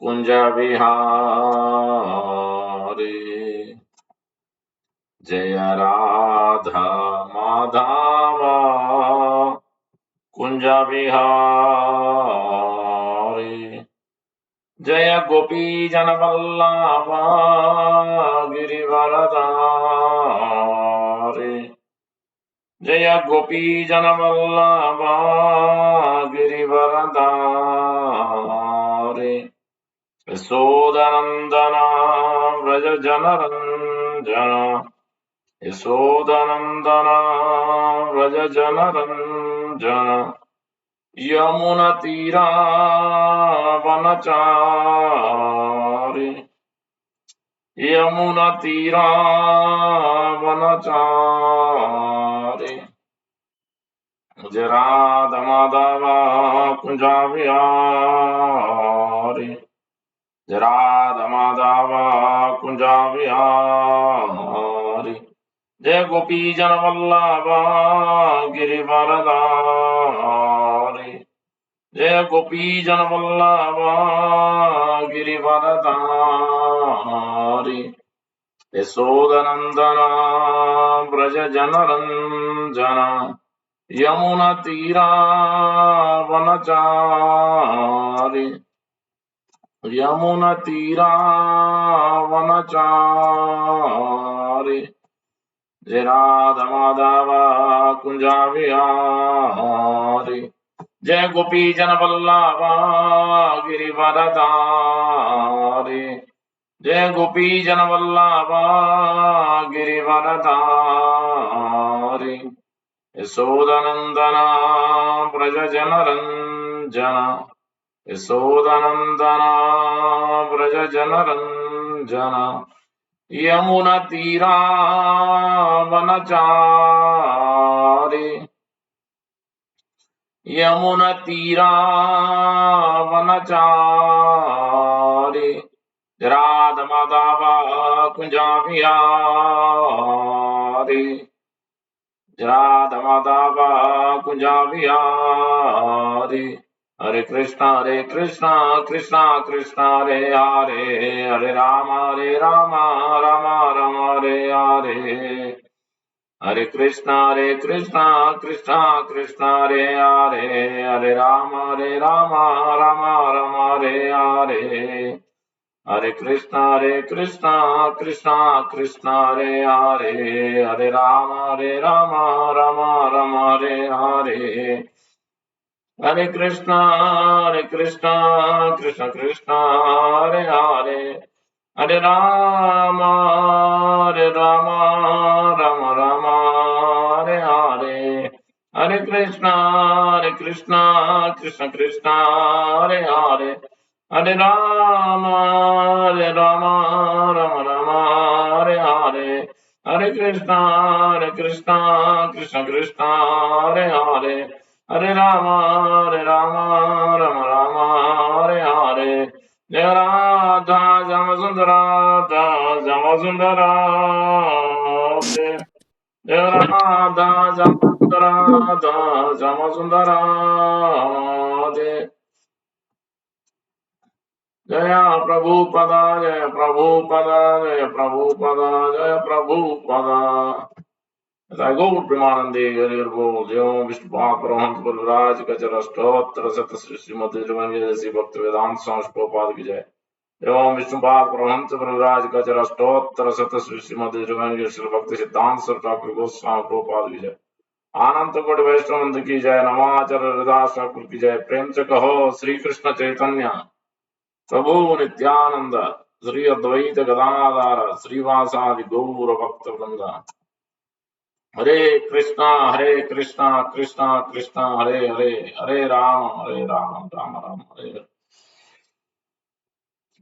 कुंज विहारी जय राधा माधव कुंज विहारी जय गोपी जन वल्लभा गिरिवरधारी जय गोपी जन वल्लभा गिरिवरधारी यशोदनंदना व्रज जनरंजन यशोदनंदना व्रज जनरंजन यमुना तीरा वनचारी यमुना तीरा वनचारी राधा माधव कुंज विहारी राधा माधव कुंज विहारी जय गोपी जन वल्लभ गिरिवरधारी जय गोपी जन वल्लभ गिरिवरधारी यशोदनंदना ब्रज जनरंजन यमुना तीरा वनचारी यमुना तीरा वनचारी जय राधा माधव कुंज विहारी जय गोपी जन वल्लभ गिरिवरधारी जय गोपी जन वल्लभ गिरिवरधारी यशोदनंदना ब्रज जनरंजन यशोदनंदना ब्रज जनरंजन यमुना तीरा वनचारी यमुना तीरा वनचारी राधा माधव कुंज विहारी राधा माधव कुंज विहारी हरे कृष्णा कृष्णा कृष्णा हरे हरे हरे राम राम राम हरे हरे हरे कृष्णा कृष्णा कृष्णा हरे हरे हरे राम राम राम हरे हरे हरे कृष्णा कृष्णा कृष्णा हरे हरे हरे राम राम राम हरे हरे हरे कृष्णा कृष्णा कृष्णा हरे हरे हरे राम राम राम हरे हरे हरे कृष्णा कृष्णा कृष्णा हरे हरे हरे राम राम राम हरे हरे हरे कृष्णा कृष्णा हरे हरे हरे राम राम हरे हरे जय राधा श्याम सुंदर राधा श्याम सुंदर जय राधा श्याम सुंदर राधा श्याम सुंदर जय प्रभुपदा जय प्रभुपदा जय प्रभुपदा जय प्रभुपदा गौर प्रेमानंदे हरि बोल जय विष्णुपाद परमहंस बलराज कचर अष्टोत्तर शत श्रीमद श्री भक्त वेदांत स्वामी की जय एवं विष्णुपाद परमहंस बलराज कचर अष्टोत्तर शत श्रीमद श्री भक्त सिद्धांत ठाकुर गोस्वामी प्रभुपाद की जय आनंद कोटि वैष्णव की जय नमाचर हृदास ठाकुर की जय प्रेम से कहो श्री कृष्ण चैतन्य प्रभु नित्यानंद श्री अद्वैत गदाधार श्रीवासादि गौर भक्त वृंदा हरे कृष्णा कृष्णा कृष्णा हरे हरे हरे राम राम राम हरे हरे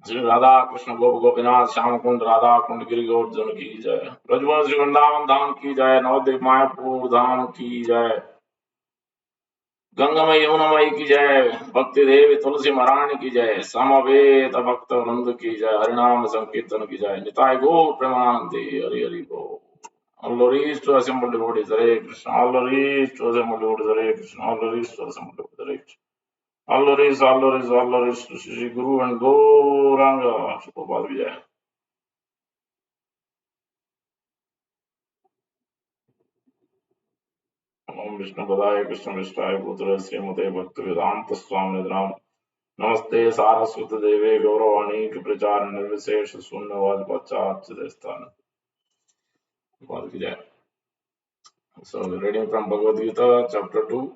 श्री राधा कृष्ण गोप गोपीनाथ श्याम कुंड राधा कुंड गिरि गोवर्धन की जय ब्रजभुवन श्री वृंदावन धाम की जय नवद्वीप मायापुर धाम की जय गंगामय यमुनामयी की जय भक्ति देवी तुलसी महारानी की जय समवेत भक्त वृंद की जय हरिनाम संकीर्तन की जय निताय गौर प्रेमानंदे हरि हरि बोल All glories to assembled devotees, Hare Krishna. All glories to assembled devotees, Hare Krishna. All glories to assembled devotees, Hare Krishna. Alloris, Alloris, Alloris, Shri Guru and Gauranga, Prabhupada Vijay. Om Vishnu Padaya Krishna Vishaya Putra Srimate Bhakti Vedanta Swami Ram. Namaste Saraswati Deve Gauravani Prachar Nirvisesh Sunnavad Pachat Sthan. Prabhupada Vijay. So, reading from Bhagavad Gita, chapter 2.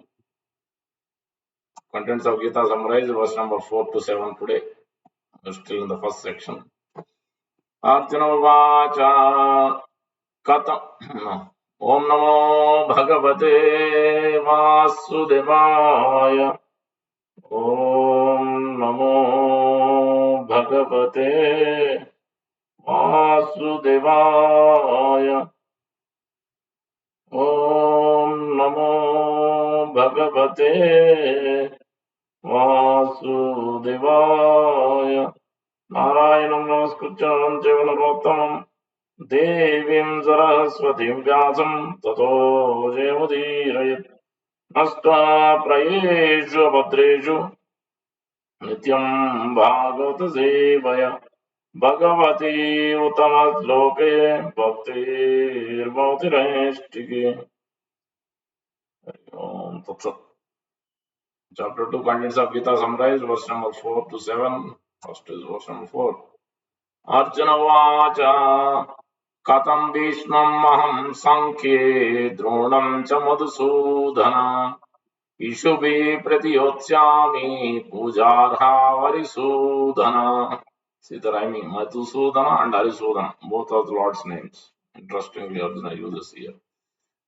Contents of Gita summarized, verse number 4 to 7 today. We're still in the first section. Arjuna Vacha Kata. Om Namo Bhagavate Vasudevaya. Om Namo Bhagavate Vasudevaya. Om Namo Bhagavate Vasudevaya. Narayanam Namaskritya Naram Chaiva Narottamam Devim Saraswatim Vyasam Tato Jayamudhirayat Nastva Prayeshu Bhadreshu Nityam Bhagavata Sevaya Bhagavati Uttamas Loke Bhakti Bhavati Raishtike. Om Tat Sat. Chapter 2 contents of Gita summarized, verse number 4 to 7. First is verse number 4. Arjuna Vacha Katam Bhishmam Maham Sankhye Dronam Cha Madhusudana Ishubhi Pratiyotsyami Pujarha Varisudana. See the rhyming Madhusudana and Harisudana, both are the Lord's names. Interestingly, Arjuna uses here.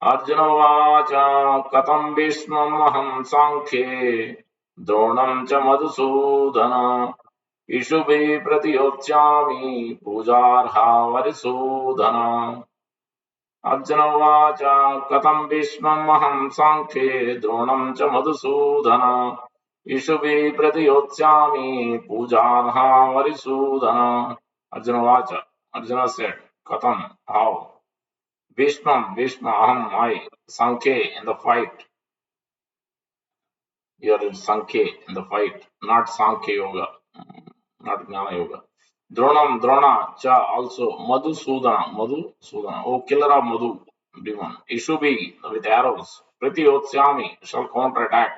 Arjuna Vacha Katam Bhishmam Maham Sankhye Dronam Cha Madhusudana Ishubhi Pratiyotsyami Pujarha Varisudana. Arjuna Vacha Katam Bhishmam Maham Sankhye Dronam Cha Madhusudana Ishubhi Pratiyotsyami Pujarha Varisudana. Arjuna Vacha. Arjuna said, Katam, how? Bhishmam, Bhishma, Aham, I, Sankhye, in the fight. You are in Sankhye, in the fight, not Sankhya Yoga, not Jnana Yoga. Dronam, Drona, Cha, also, Madhusudana, Madhusudana, O killer of Madhu, demon. Ishubi, with arrows. Pratiyotsyami, shall counterattack.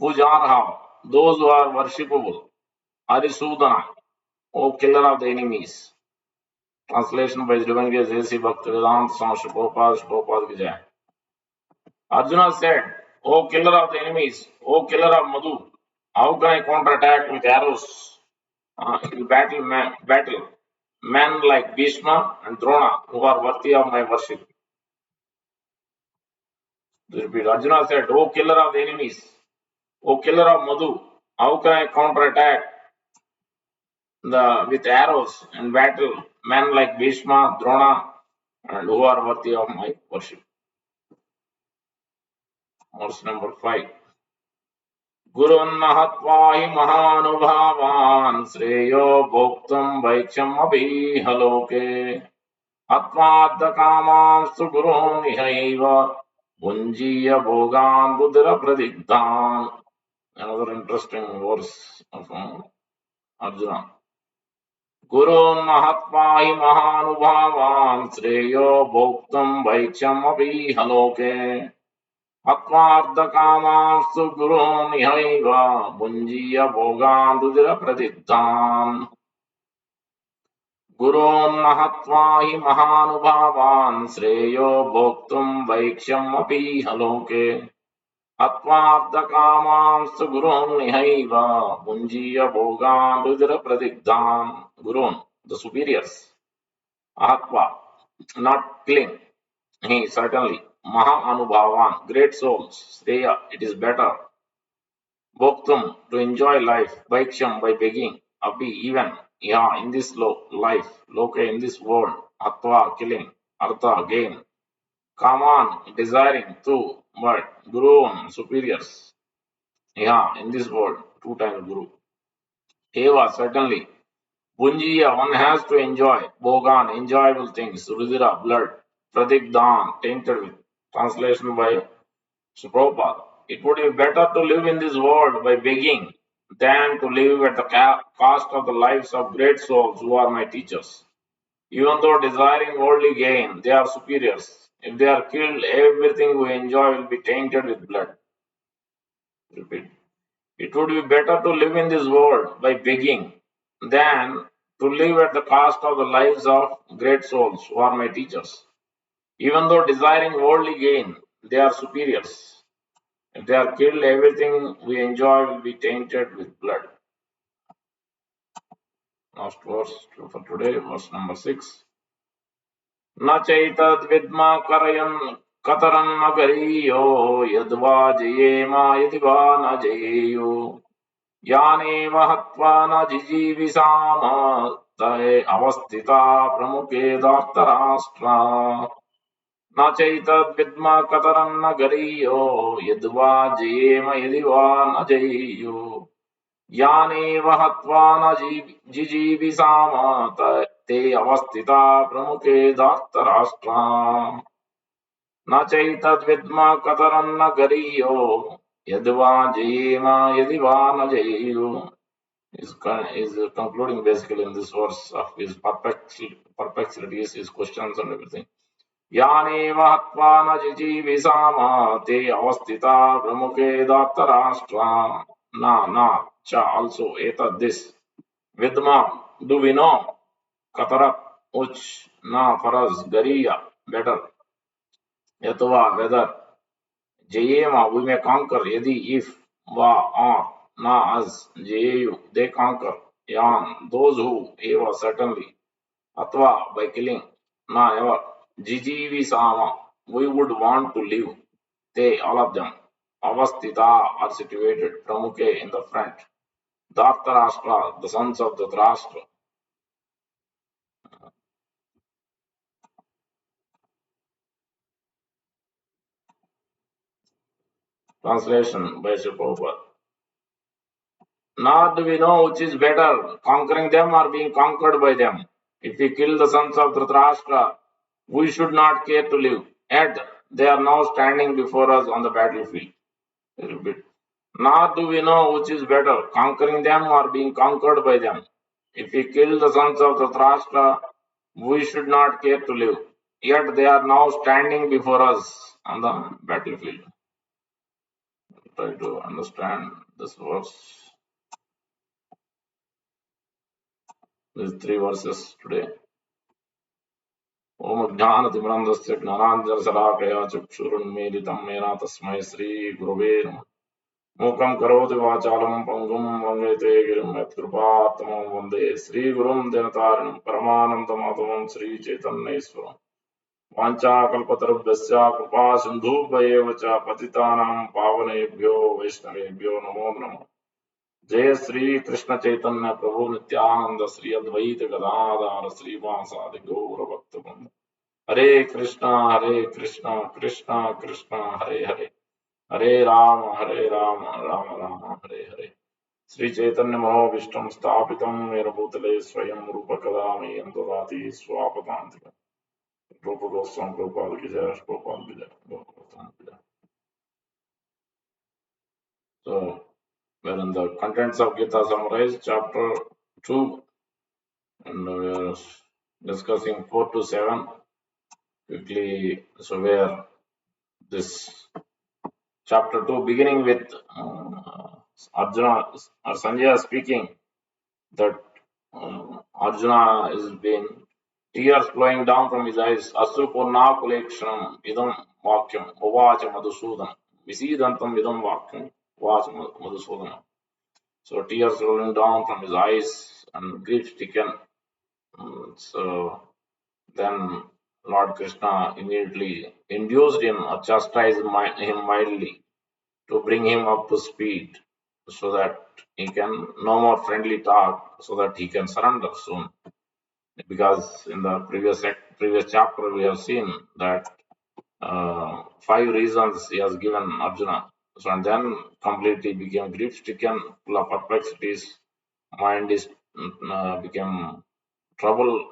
Pujarha, those who are worshipable. Arisudana, O killer of the enemies. Translation by Divine Grace A.C. Bhaktivedanta Swami Prabhupada Vijay. Arjuna said, O killer of the enemies, O killer of Madhu, how can I counterattack with arrows in battle men like Bhishma and Drona who are worthy of my worship? To repeat, Arjuna said, O killer of the enemies, O killer of Madhu, how can I counterattack with arrows in battle men like Bhishma, Drona, and who are worthy of my worship? Verse number 5. गुरुन्नहत्वा हि महानुभावान् श्रेयो भोक्तुम् वैक्षमपि हलोके हत्वार्थकामांस्तु गुरून् इहैव भुञ्जीय भोगान् रुधिरप्रदिग्धान्. Another interesting verse of Arjuna. गुरून्नहत्वा हि महानुभावान् श्रेयो भोक्तुम् वैक्षमपि हलोके Atmardakamanstu gurun ihaiva bunjiya bhogan dudira pratidhan. Gurun mahatva hi mahanubhavan sreyo bhoktum vaikshyam api haloke. Atmardakamanstu gurun ihaiva bunjiya bhogan dudira pratidhan. Gurun, the superiors. Ahatva, not killing. He certainly. Maha Anubhavan, great souls. Shreya, it is better. Bhoktum, to enjoy life. Bhaiksham, by begging. Api, even. Iha, in this life. Loke, in this world. Atva, killing. Artha, gain. Kaman, desiring. Too, but. Gurun, superiors. Iha, in this world. Two times Guru. Eva, certainly. Punjiya, one has to enjoy. Bhogan, enjoyable things. Rudira, blood. Pratikdan, tainted with. Translation by Prabhupada. it would be better to live in this world by begging than to live at the cost of the lives of great souls who are my teachers. Even though desiring worldly gain, they are superiors. If they are killed, everything we enjoy will be tainted with blood. Repeat. It would be better to live in this world by begging than to live at the cost of the lives of great souls who are my teachers. Even though desiring worldly gain, they are superiors. If they are killed, everything we enjoy will be tainted with blood. Last verse for today, verse number 6. न चैतद्विद्मा करयन् कतरन्न गरीयो यद्वा जयेम यदि वा न जयेयु यानेव हत्वा न जिजीविषाम तये अवस्थिता प्रमुखे धार्तराष्ट्रा न चैतद्विद्मा कतरन्न गरीयो यद्वा जयेम यदि वा न जयेयु यानेव हत्वा न जिजीविषाम ते अवस्थिता प्रमुखे धार्तराष्ट्रा न चैतद्विद्म कतरन्न गरीयो यद्वा जयेम यदि वा न जयेयु is concluding basically in this verse of his perplexities, his questions and everything. यानेव हत्वा न जिजीविषाम ते अवस्थिता प्रमुखे धार्तराष्ट्रा na cha also etad this vidma do we know katarat which na for us gariya better yatva whether jayema we may conquer yadi if va or na as jayu they conquer yan those who eva certainly atva by killing na ever jijivi sama we would want to live they all of them avastita are situated pramuke in the front Dhartarashtra, the sons of Dhritarashtra. Translation by Sri Prabhupada. Nor do we know which is better, conquering them or being conquered by them. If we kill the sons of Dhritarashtra, we should not care to live. Yet they are now standing before us on the battlefield. I repeat. Nor do we know which is better, conquering them or being conquered by them. If we kill the sons of Dhritarashtra, we should not care to live. Yet they are now standing before us on the battlefield. Try to understand this verse, these three verses today. Om Jnanatimirandasya Gnananjanasalakaya Chakshurunmilitam Mena Tasmai Sri Gurave Namaः Mukam Karoti Vachalam Pangum Vangete Girim Yatkrupatamam Vande Sri Gurum Denatarinam Paramanandamatamam Sri Chaitanyeswaram Vancha Kalpatarubhyasya Kripa Sindhubhayeva Cha Patitanam Pavanebhyo Vaishnavebhyo Namo Namaः जय श्री कृष्ण चैतन्य प्रभु नित्यानंद श्री अद्वैत गदाधर श्रीवासादि गौर भक्तवृंद हरे कृष्णा कृष्णा कृष्णा हरे हरे हरे राम राम राम हरे हरे श्री चैतन्य मनोभीष्टं स्थापितं येन भूतले स्वयं रूप कदा मह्यं ददाति स्वापदान्तिकं रूप गोस्वामी प्रभुपाद की जय प्रभुपाद की जय। So wherein the contents of Gita summarized, chapter 2, and we are discussing 4 to 7 quickly. So, where this chapter 2, beginning with Arjuna or Sanjaya speaking that Arjuna is being tears flowing down from his eyes. Asru purna kulekshanam idam vakyam uvacha madhusudanam visidantam idam vakyam uvacha madhusudanam. So tears rolling down from his eyes and grief stricken. So then Lord Krishna immediately induced him or chastised him mildly to bring him up to speed so that he can no more friendly talk so that he can surrender soon. Because in the previous chapter we have seen that 5 reasons he has given Arjuna. So and then completely became grief stricken, full of perplexities, mind is became trouble,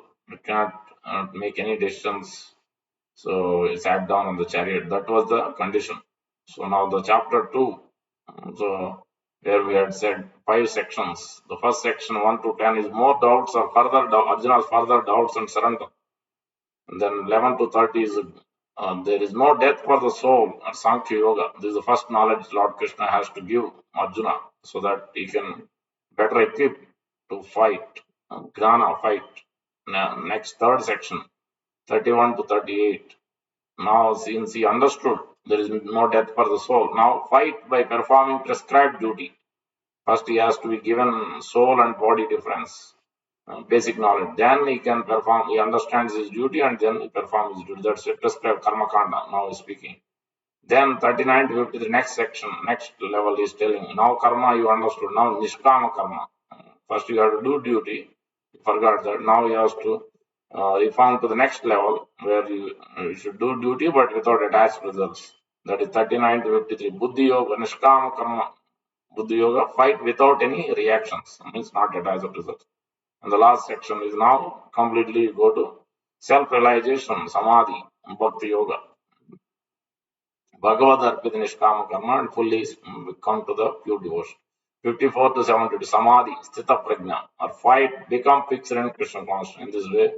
cannot make any decisions. So he sat down on the chariot. That was the condition. So now the chapter 2, so where we had said 5 sections. The first section 1 to 10 is more doubts or further Arjuna's further doubts and surrender. And then 11 to 30 is there is no death for the soul at Sankhya Yoga. This is the first knowledge Lord Krishna has to give Arjuna so that he can better equip to fight, Gnana fight. Now, next third section, 31 to 38. Now, since he understood there is no death for the soul, now fight by performing prescribed duty. First, he has to be given soul and body difference, basic knowledge. Then he can perform, he understands his duty and then he performs his duty. That's a prescribed karma kanda, now he's speaking. Then 39 to 50, the next section, next level is telling, now karma you understood, now nishkama karma. First you have to do duty, you forgot that, now you have to reform to the next level where you should do duty but without attached results. That is 39 to 53, buddhi yoga, nishkama karma, buddhi yoga, fight without any reactions, means not attached results. And the last section is now completely go to self-realization, samadhi, bhakti yoga. Bhagavad Arpita Nishkama Karma and fully come to the pure devotion. 54 to 70 Samadhi, Sthita Prajna, or fight, become fixed in Krishna consciousness. In this way,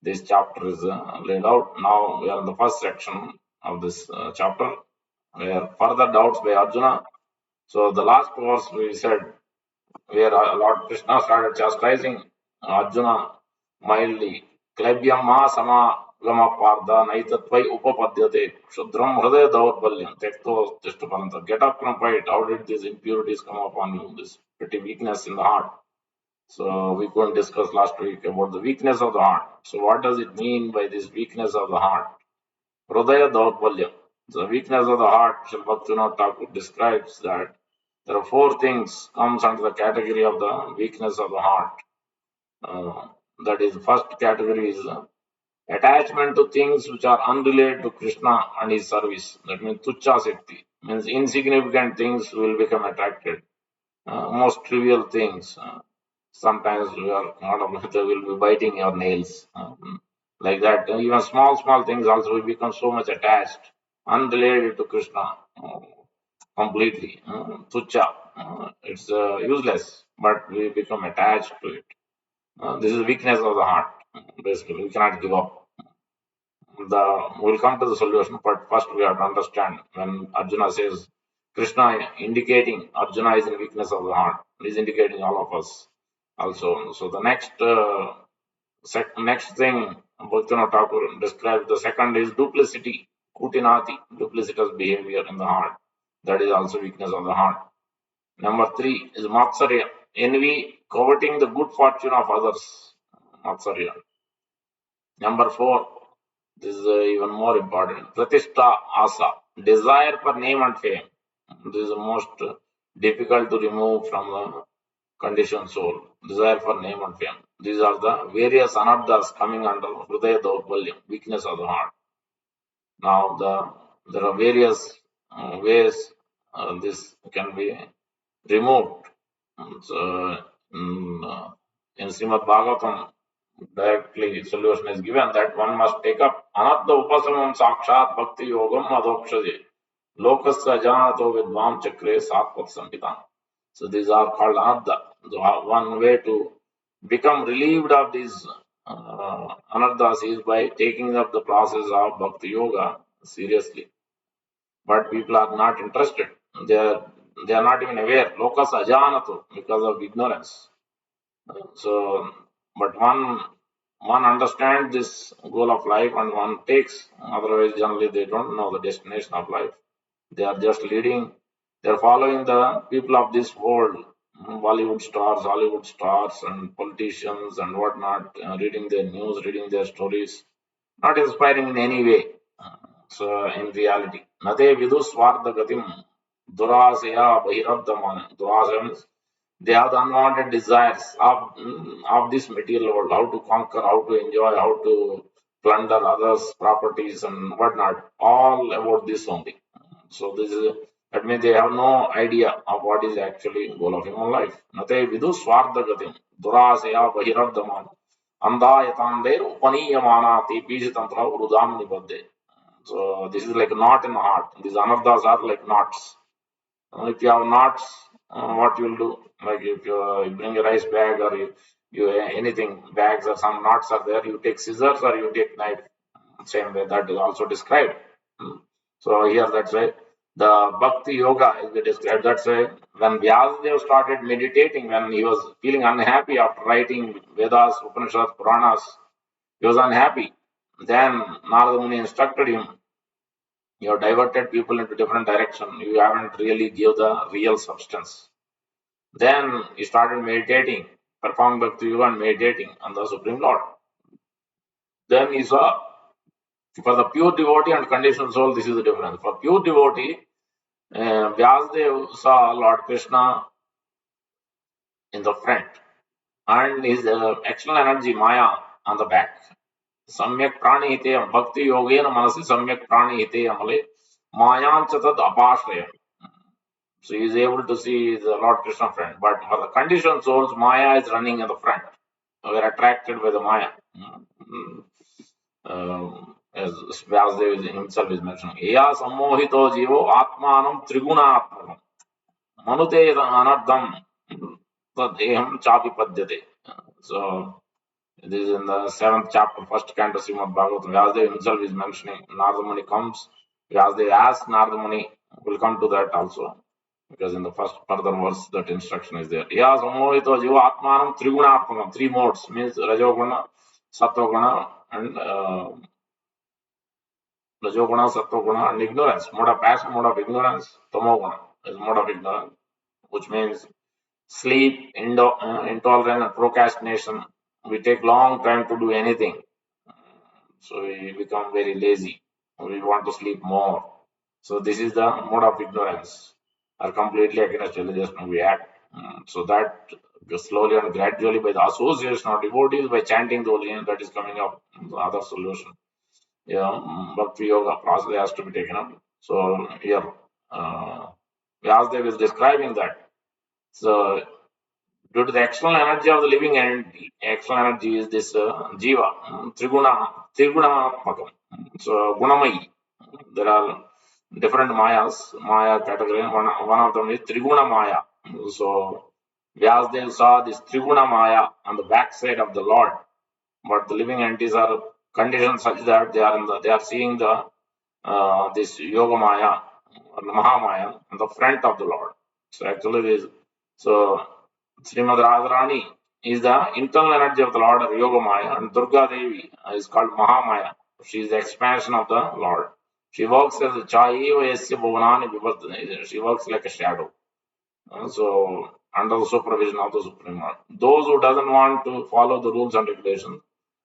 this chapter is laid out. Now we are in the first section of this chapter, where further doubts by Arjuna. So the last verse we said, where Lord Krishna started chastising Arjuna mildly. Klaibyam ma sama gama parda naitattvai upapadyate kshudram hridaya daurbalyam tekto tishtaparanta. Get up from fight. How did these impurities come upon you? This pretty weakness in the heart. So we couldn't discuss last week about the weakness of the heart. So what does it mean by this weakness of the heart? Hridaya daurbalyam. The weakness of the heart, Sri Bhaktivinoda Thakur describes that there are 4 things comes under the category of the weakness of the heart. That is, first category is attachment to things which are unrelated to Krishna and his service. That means tuchcha sakti, means insignificant things will become attracted. Most trivial things. Sometimes we are not they will be biting your nails. Like that. Even small things also will become so much attached, unrelated to Krishna. Completely. Tuchcha. It's useless, but we become attached to it. This is weakness of the heart. Basically, we cannot give up. We'll come to the solution, but first we have to understand when Arjuna says Krishna indicating Arjuna is in weakness of the heart. He is indicating all of us also. So the next next thing Bhaktivinoda Thakur describes, the second is duplicity, kutinati, duplicitous behavior in the heart. That is also weakness of the heart. Number 3 is matsarya, envy, coveting the good fortune of others. Matsarya. Number 4, this is even more important. Pratishta asa, desire for name and fame. This is the most difficult to remove from the conditioned soul. Desire for name and fame. These are the various anarthas coming under Hridaya Daurbalyam, weakness of the heart. Now there are various ways this can be removed. So, in Srimad Bhagavatam, directly solution is given that one must take up anartha upasamam sakshat bhakti yogam adhokshaje lokasya janato vidvam chakre satvat samhitam. So these are called anartha. So one way to become relieved of these anarthas is by taking up the process of bhakti yoga seriously. But people are not interested. They are not even aware. Lokas ajanato, because of ignorance. So, but one understands this goal of life and one takes. Otherwise, generally they don't know the destination of life. They are just leading. They are following the people of this world, Bollywood stars, Hollywood stars, and politicians and whatnot. Reading their news, reading their stories, not inspiring in any way. So, in reality, nate vidu swartha gatim durasaya bahirabdhaman. Durasaya means they have the unwanted desires of this material world, how to conquer, how to enjoy, how to plunder others' properties and whatnot. All about this only. So this is that means they have no idea of what is actually goal of human life. Nate vidu swartha gatim durasaya bahirabdhaman. Andayatandeir upaniyamanati pishitantra urudam nibadde. So this is like a knot in the heart. These anarthas are like knots. If you have knots, what you will do? Like if you bring a rice bag or you anything, bags or some knots are there, you take scissors or you take knife. Same way that is also described. Mm. So here that's why the bhakti yoga is described. That's why when Vyasadeva started meditating, when he was feeling unhappy after writing Vedas, Upanishads, Puranas, he was unhappy. Then Narada Muni instructed him, you have diverted people into different direction. You haven't really give the real substance. Then he started meditating, performing bhakti yoga and meditating on the Supreme Lord. Then he saw for the pure devotee and conditioned soul, this is the difference. For pure devotee, Vyasadeva saw Lord Krishna in the front and his external energy Maya on the back. Samyak pranihite bhakti yogena manasi samyak pranihite amale mayam chatad apashraya. So he is able to see the Lord Krishna front. But for the conditioned souls, Maya is running in the front. We are attracted by the Maya. As Vyasdev himself is mentioning, Eya sammohito jivo atmanam trigunaatmakam manute anardam tadeham chapi padyate. So this is in the 7th chapter, 1st canto Srimad Bhagavatam. Vyasdev himself is mentioning. Narada Muni comes. Vyasdev asks Narada Muni. We'll come to that also. Because in the first further verse, that instruction is there. Ya samohito jiva atmanam trigunatmakam. 3 modes means Rajoguna, Sattoguna, and Rajoguna, Sattoguna, and ignorance. Mode of passion, mode of ignorance. Tamoguna is mode of ignorance, which means sleep, intolerance, and procrastination. We take long time to do anything, so we become very lazy. We want to sleep more. So this is the mode of ignorance, are completely against religious we act. So that slowly and gradually by the association of devotees, by chanting the holy name, that is coming up the other solution. Yeah, bhakti yoga process has to be taken up. So here, Vyasdev is describing that. So due to the external energy of the living entity, external energy is this jiva, triguna, so gunamai. There are different mayas, maya category. One of them is triguna maya. So Vyasdev saw this triguna maya on the backside of the Lord, but the living entities are conditioned such that they are seeing the this yoga maya or the mahamaya on the front of the Lord. So actually, this so Srimad Radharani is the internal energy of the Lord or yoga maya, and Durga Devi is called mahamaya. She is the expansion of the Lord. She works as a chayiva yasya bhuvanani vivardhane. She works like a shadow. So under the supervision of the Supreme Lord. Those who doesn't want to follow the rules and regulations,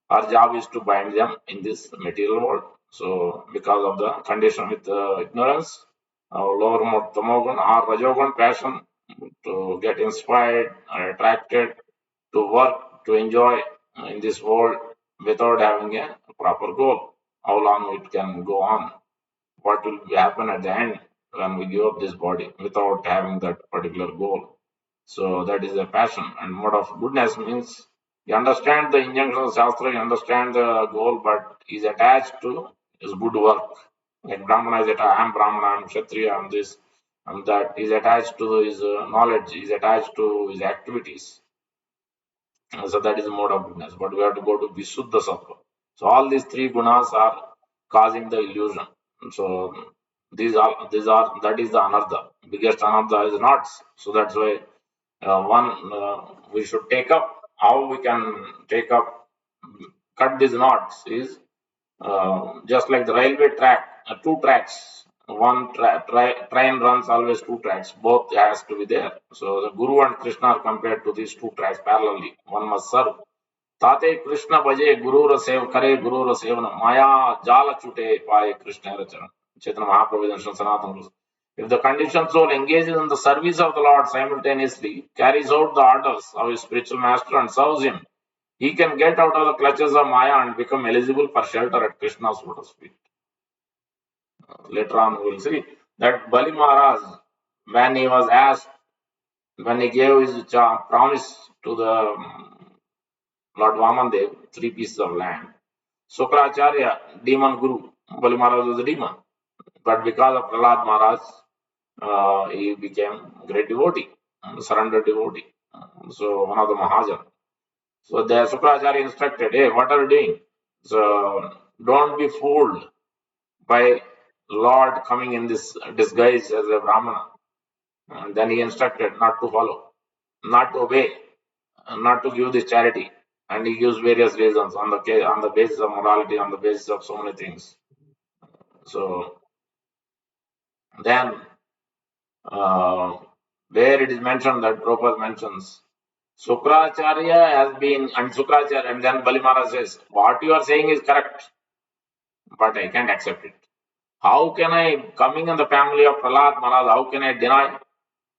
our job is to bind them in this material world. So because of the condition with ignorance, lower mode tamogun or rajogun passion to get inspired or attracted to work, to enjoy in this world without having a proper goal. How long it can go on? What will happen at the end when we give up this body without having that particular goal? So that is a passion. And mode of goodness means you understand the injunction of Shastra, you understand the goal, but is attached to his good work. Like Brahmana is attached, I am Brahmana, I am Kshatriya, I am this, and that is attached to his knowledge, is attached to his activities. So that is the mode of goodness. But we have to go to Visuddha Sattva. So all these 3 gunas are causing the illusion. So these are that is the anartha. Biggest anartha is knots. So that's why we should take up. How we can take up, cut these knots is just like the railway track, 2 tracks. Train runs always 2 tracks. Both has to be there. So the Guru and Krishna are compared to these 2 tracks parallelly. One must serve. Tate Krishna bhaje Guru Rasev Kare Guru Rasevana Maya Jala Chute Paye Krishna Rachana. Chaitanya Mahaprabhu Sanatana. If the conditioned soul engages in the service of the Lord simultaneously, carries out the orders of his spiritual master and serves him, he can get out of the clutches of Maya and become eligible for shelter at Krishna's lotus feet. Later on, we will see that Bali Maharaj, when he was asked, when he gave his promise to the Lord Vamandev, 3 pieces of land, Sukracharya, demon guru, Bali Maharaj was a demon. But because of Prahlad Maharaj, he became great devotee, surrendered devotee. So one of the Mahajan. So the Sukracharya instructed, hey, what are you doing? So don't be fooled by Lord coming in this disguise as a Brahmana. And then he instructed not to follow, not to obey, not to give this charity. And he gives various reasons on the basis of morality, on the basis of so many things. So then, where it is mentioned that Prabhupada mentions Sukracharya has been, and Sukracharya, and then Bali Maharaj says, what you are saying is correct, but I can't accept it. How can I, coming in the family of Prahlad Maharaj, how can I deny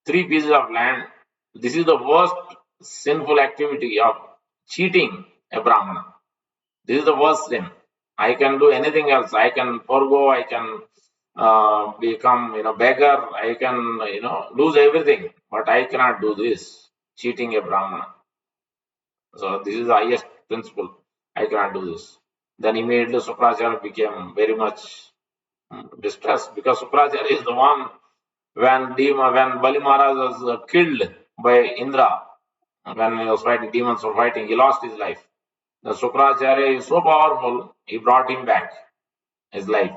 3 pieces of land? This is the worst sinful activity of cheating a Brahmana. This is the worst sin. I can do anything else. I can forego. I can become, beggar. I can, lose everything. But I cannot do this, cheating a Brahmana. So this is the highest principle. I cannot do this. Then immediately Sukracharya became very much distressed, because Sukracharya is the one when Bali Maharaj was killed by Indra, when he was fighting, demons were fighting, he lost his life. The Sukracharya is so powerful, he brought him back his life.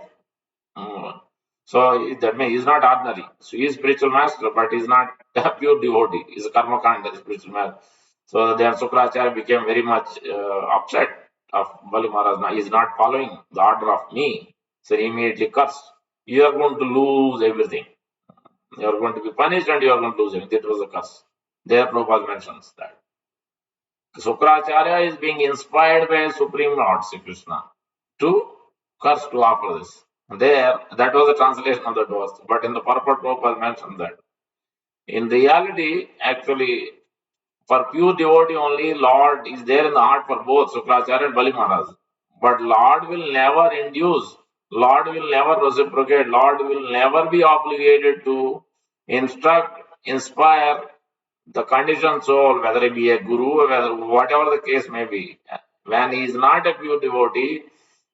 Mm. So that means he's not ordinary. So he's spiritual master, but he's not a pure devotee. He's a karma kanda, spiritual master. So then Sukracharya became very much upset of Bali Maharaj. Now he's not following the order of me. So he immediately cursed. You are going to lose everything. You are going to be punished and you are going to lose everything. That was a curse. There Prabhupada mentions that. Sukracharya is being inspired by Supreme Lord Sri Krishna to curse, to offer this. There, that was the translation of that verse. But in the purport, Prabhupada mentioned that. In reality, actually, for pure devotee only, Lord is there in the heart for both Sukracharya and Bali Maharaj. But Lord will never induce, Lord will never reciprocate, Lord will never be obligated to instruct, inspire the conditioned soul, whether it be a guru, whatever the case may be. When he is not a pure devotee,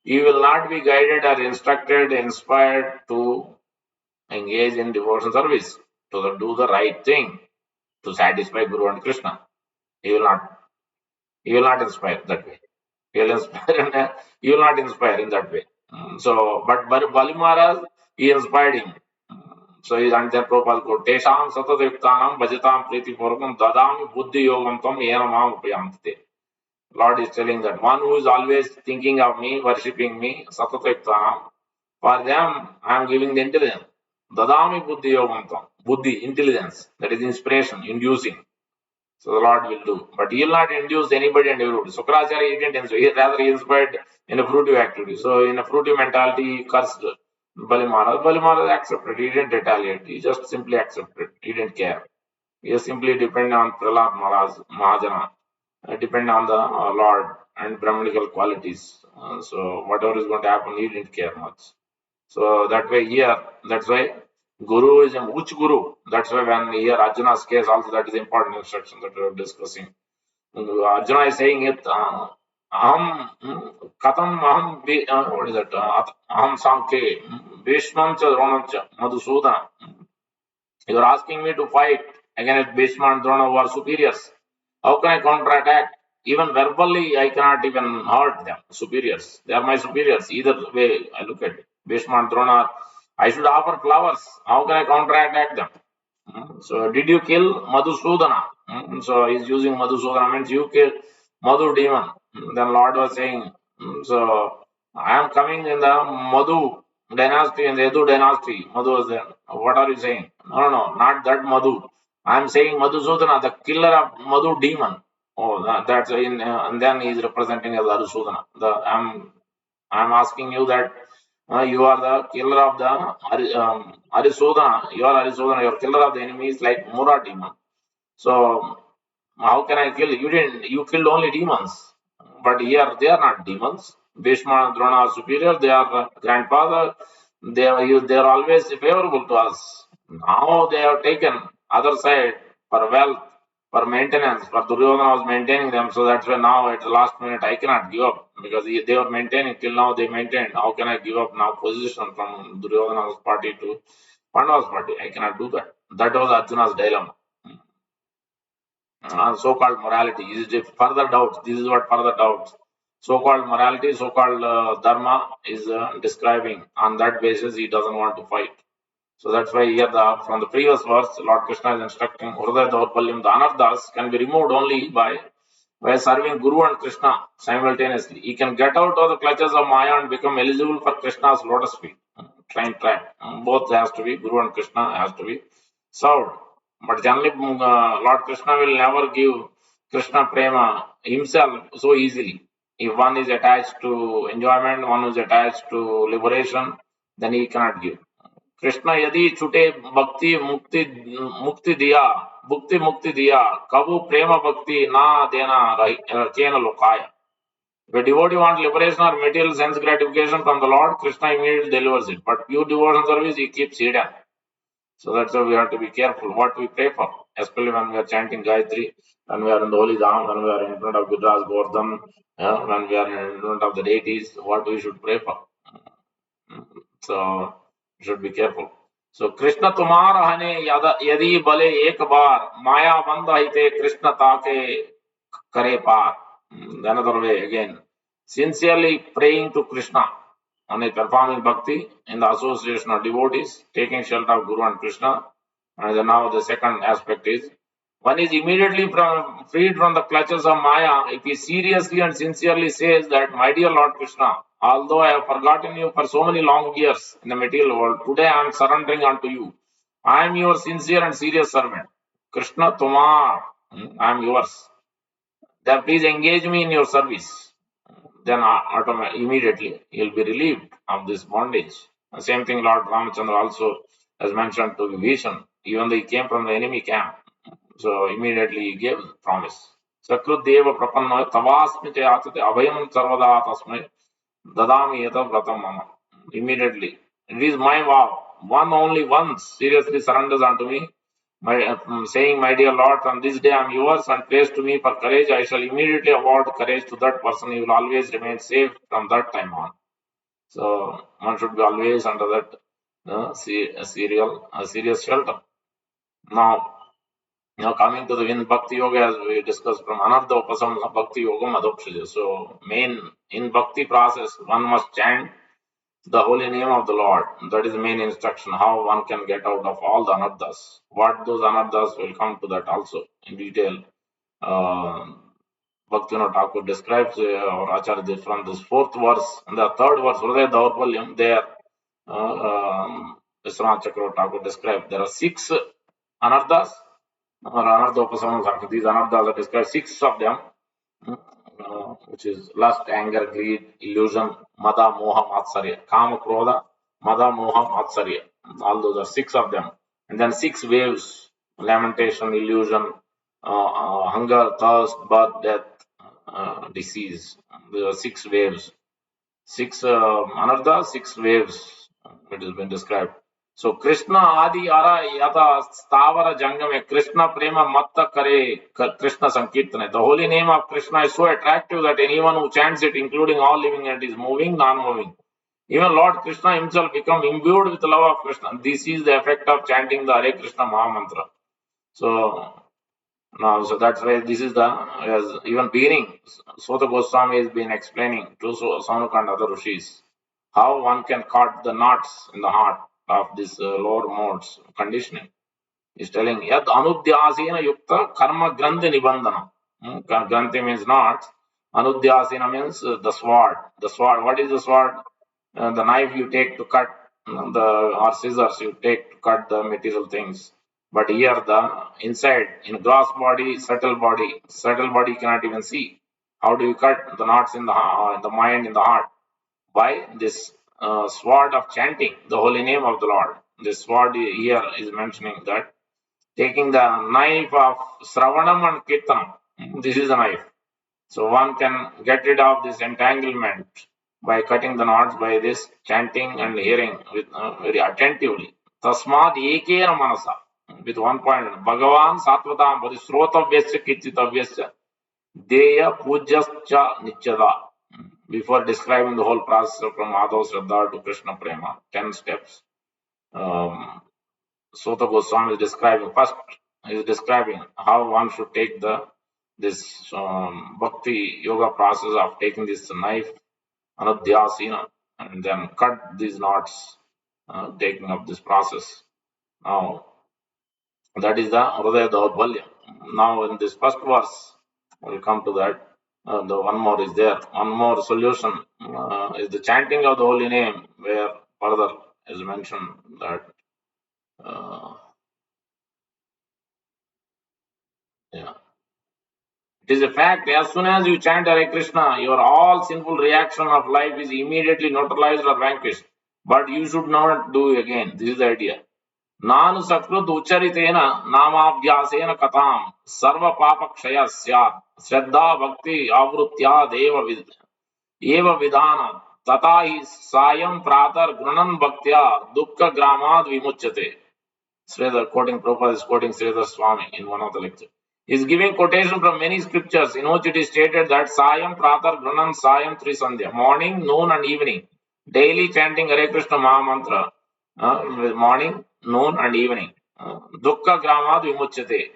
he will not be guided or instructed, inspired to engage in devotion service, to do the right thing, to satisfy Guru and Krishna. He will not. He will not inspire that way. He will inspire. He will not inspire in that way. So, but Bali Maharaj, he inspired him. So he and then Prabhupada quote, Tesham satatayuktanam bhajatam priti purvakam dadami buddhi yogam tam yena mam upayamtate. Lord is telling that one who is always thinking of me, worshipping me, satatayuktanam, for them I am giving the intelligence. Dadami buddhi yogam tam. Buddhi, intelligence, that is inspiration, inducing. So the Lord will do. But he will not induce anybody and everybody. Sukracharya, he didn't inspire. Rather, he inspired in a fruitive activity. So in a fruitive mentality, he cursed Bali Maharaj. Bali Maharaj accepted. He didn't retaliate. He just simply accepted. He didn't care. He simply depended on Prahlad Maharaj, Mahajana, depend on the Lord and Brahmanical qualities. So whatever is going to happen, he didn't care much. So that way here, that's why Guru is a which Guru. That's why when here Arjuna's case also, that is important instruction that we are discussing. Arjuna is saying it. Aham katam aham what is that? Aham Sankhe Bhishmam cha Dronam cha Madhusudana. You are asking me to fight against Bhishma and Drona who are superiors. How can I counterattack? Even verbally, I cannot even hurt them. Superiors. They are my superiors. Either way, I look at it. Bhishma and Drona. I should offer flowers. How can I counterattack them? So, did you kill Madhusudana? So, he's using Madhusudana, means you killed Madhu demon. Then Lord was saying, so I am coming in the Madhu dynasty, in the Yadu dynasty. Madhu was there. What are you saying? No, not that Madhu. I am saying Madhusudana, the killer of Madhu demon. Oh, that's in, and then he is representing as Madhusudana. I'm asking you that you are the killer of the Arisodhana. You are Arisodhana. You are killer of the enemies like Mura demon. So how can I kill? You didn't. You killed only demons. But here they are not demons. Bhishma and Drona are superior. They are grandfather. They are always favorable to us. Now they have taken other side for wealth, for maintenance. For Duryodhana was maintaining them, so that's why now at the last minute I cannot give up because they were maintaining till now. They maintained. How can I give up now position from Duryodhana's party to Pandava's party? I cannot do that. That was Arjuna's dilemma. So-called morality is further doubts. This is what further doubts. So-called morality, so-called dharma is describing. On that basis, he doesn't want to fight. So that's why here from the previous verse, Lord Krishna is instructing Hridaya Daurpalyam, the anarthas can be removed only by serving Guru and Krishna simultaneously. He can get out of the clutches of Maya and become eligible for Krishna's lotus feet, train track. Both has to be, Guru and Krishna has to be served. But generally, Lord Krishna will never give Krishna Prema himself so easily. If one is attached to enjoyment, one is attached to liberation, then he cannot give. Krishna यदि छुटे भक्ति मुक्ति मुक्ति दिया भुक्ति मुक्ति दिया कबू प्रेम भक्ति ना देना रचेन लोकाय. If a devotee wants liberation or material sense gratification from the Lord, Krishna immediately delivers it. But pure devotion service, he keeps hidden. So that's why we have to be careful what we pray for, especially when we are chanting Gayatri, when we are in the Holy Dham, when we are in front of Gujarat Gordhan, when we are in front of the deities, what we should pray for. So you should be careful. So Krishna तुम्हार हने यदि बले एक बार माया बंध हिते Krishna ताके करे पार. Another way again, sincerely praying to Krishna and performing bhakti in the association of devotees, taking shelter of Guru and Krishna. And now the second aspect is one is immediately freed from the clutches of Maya if he seriously and sincerely says that, my dear Lord Krishna, although I have forgotten you for so many long years in the material world, today I am surrendering unto you. I am your sincere and serious servant. Krishna Tumar, I am yours. Then please engage me in your service. Then immediately he will be relieved of this bondage. The same thing Lord Ramachandra also has mentioned to Vibhishan, even though he came from the enemy camp. So immediately he gave promise. Sakrudeva prapanna tavasmi chayachate abhayam sarvada tasmai dadami yata vratam mama. Immediately. It is my vow. One only once seriously surrenders unto me, saying, my dear Lord, from this day I am yours and praise to me for courage. I shall immediately award courage to that person. He will always remain safe from that time on. So one should be always under that serious shelter. Now coming to the in Bhakti Yoga, as we discussed from Anartha Upasam Bhakti Yoga Madhopshija. So main in Bhakti process, one must chant the holy name of the Lord. That is the main instruction, how one can get out of all the anarthas. What those anarthas, will come to that also in detail. Bhaktivinoda Thakur describes or Acharya from this fourth verse and the third verse, Hridaya Daurpalyam, there Vishwanath Chakravarti Thakur described there are 6 anarthas. These anarthas are described, 6 of them, which is lust, anger, greed, illusion, mada, moha, matsarya, kama, krodha, mada, moha, matsarya. All those are 6 of them. And then 6 waves, lamentation, illusion, hunger, thirst, birth, death, disease. There are 6 waves. 6 anarthas, 6 waves, it has been described. So Krishna Adi Ara Yata Stavara Jangame Krishna Prema Matta Kare Krishna Sankirtane. The holy name of Krishna is so attractive that anyone who chants it, including all living entities, moving, non-moving. Even Lord Krishna himself become imbued with the love of Krishna. This is the effect of chanting the Hare Krishna Mahamantra. So that's why this is the, as even beginning, Sota Goswami has been explaining to Saunaka and other rishis how one can cut the knots in the heart of this lower modes conditioning. He's telling Yad Anudyasena Yukta Karma Grandhi Nibandhana. Grandhi means knots. Anudyasena means the sword. The sword. What is the sword? The knife you take to cut or scissors you take to cut the material things. But here the inside, in gross body, subtle body cannot even see. How do you cut the knots in the mind, in the heart? By this sword of chanting the holy name of the Lord. This sword here is mentioning that taking the knife of Sravanam and Kirtanam. This is the knife. So one can get rid of this entanglement by cutting the knots by this chanting and hearing with very attentively. Tasmad ekena manasa. with one point. Bhagavan Satvatam Bhati Srotavyasya Kichitavyasya Deya Pujascha Nityada. Before describing the whole process from Madhav Shraddha to Krishna Prema, 10 steps, Sota Goswami is describing first. He is describing how one should take this bhakti yoga process of taking this knife, anadhyasina, and then cut these knots, taking up this process. Now, that is the Hridaya Daurbalya. Now, in this first verse, we'll come to that. The one more is there. One more solution is the chanting of the holy name, where further is mentioned that. Yeah. It is a fact, as soon as you chant Hare Krishna, your all sinful reaction of life is immediately neutralized or vanquished. But you should not do it again. This is the idea. Nanu Sakrut Ucharitena Namabhyasena Katam Sarva Papa Kshaya Syat Shraddha Bhakti Avrutya Eva Vidana Tata hi Sayam Pratar Grunan Bhaktya Dukkha Gramad Vimuchyate. Sridhar quoting Prabhupada is quoting Sridhar Swami in one of the lectures. He is giving quotation from many scriptures in which it is stated that Sayam Pratar Granam Sayam Trisandhya, morning, noon, and evening, daily chanting Hare Krishna Maha Mantra, morning, noon, and evening. Dukkha Gramad Vimuchyate.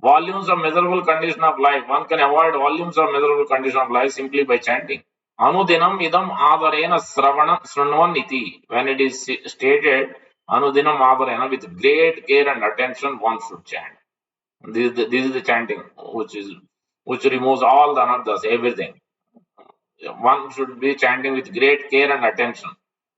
Volumes of miserable condition of life. One can avoid volumes of miserable condition of life simply by chanting. Anudinam idam adarena sravanam srunvan iti. When it is stated, Anudinam adarena, with great care and attention, one should chant. This is the chanting, which removes all the anarthas, everything. One should be chanting with great care and attention.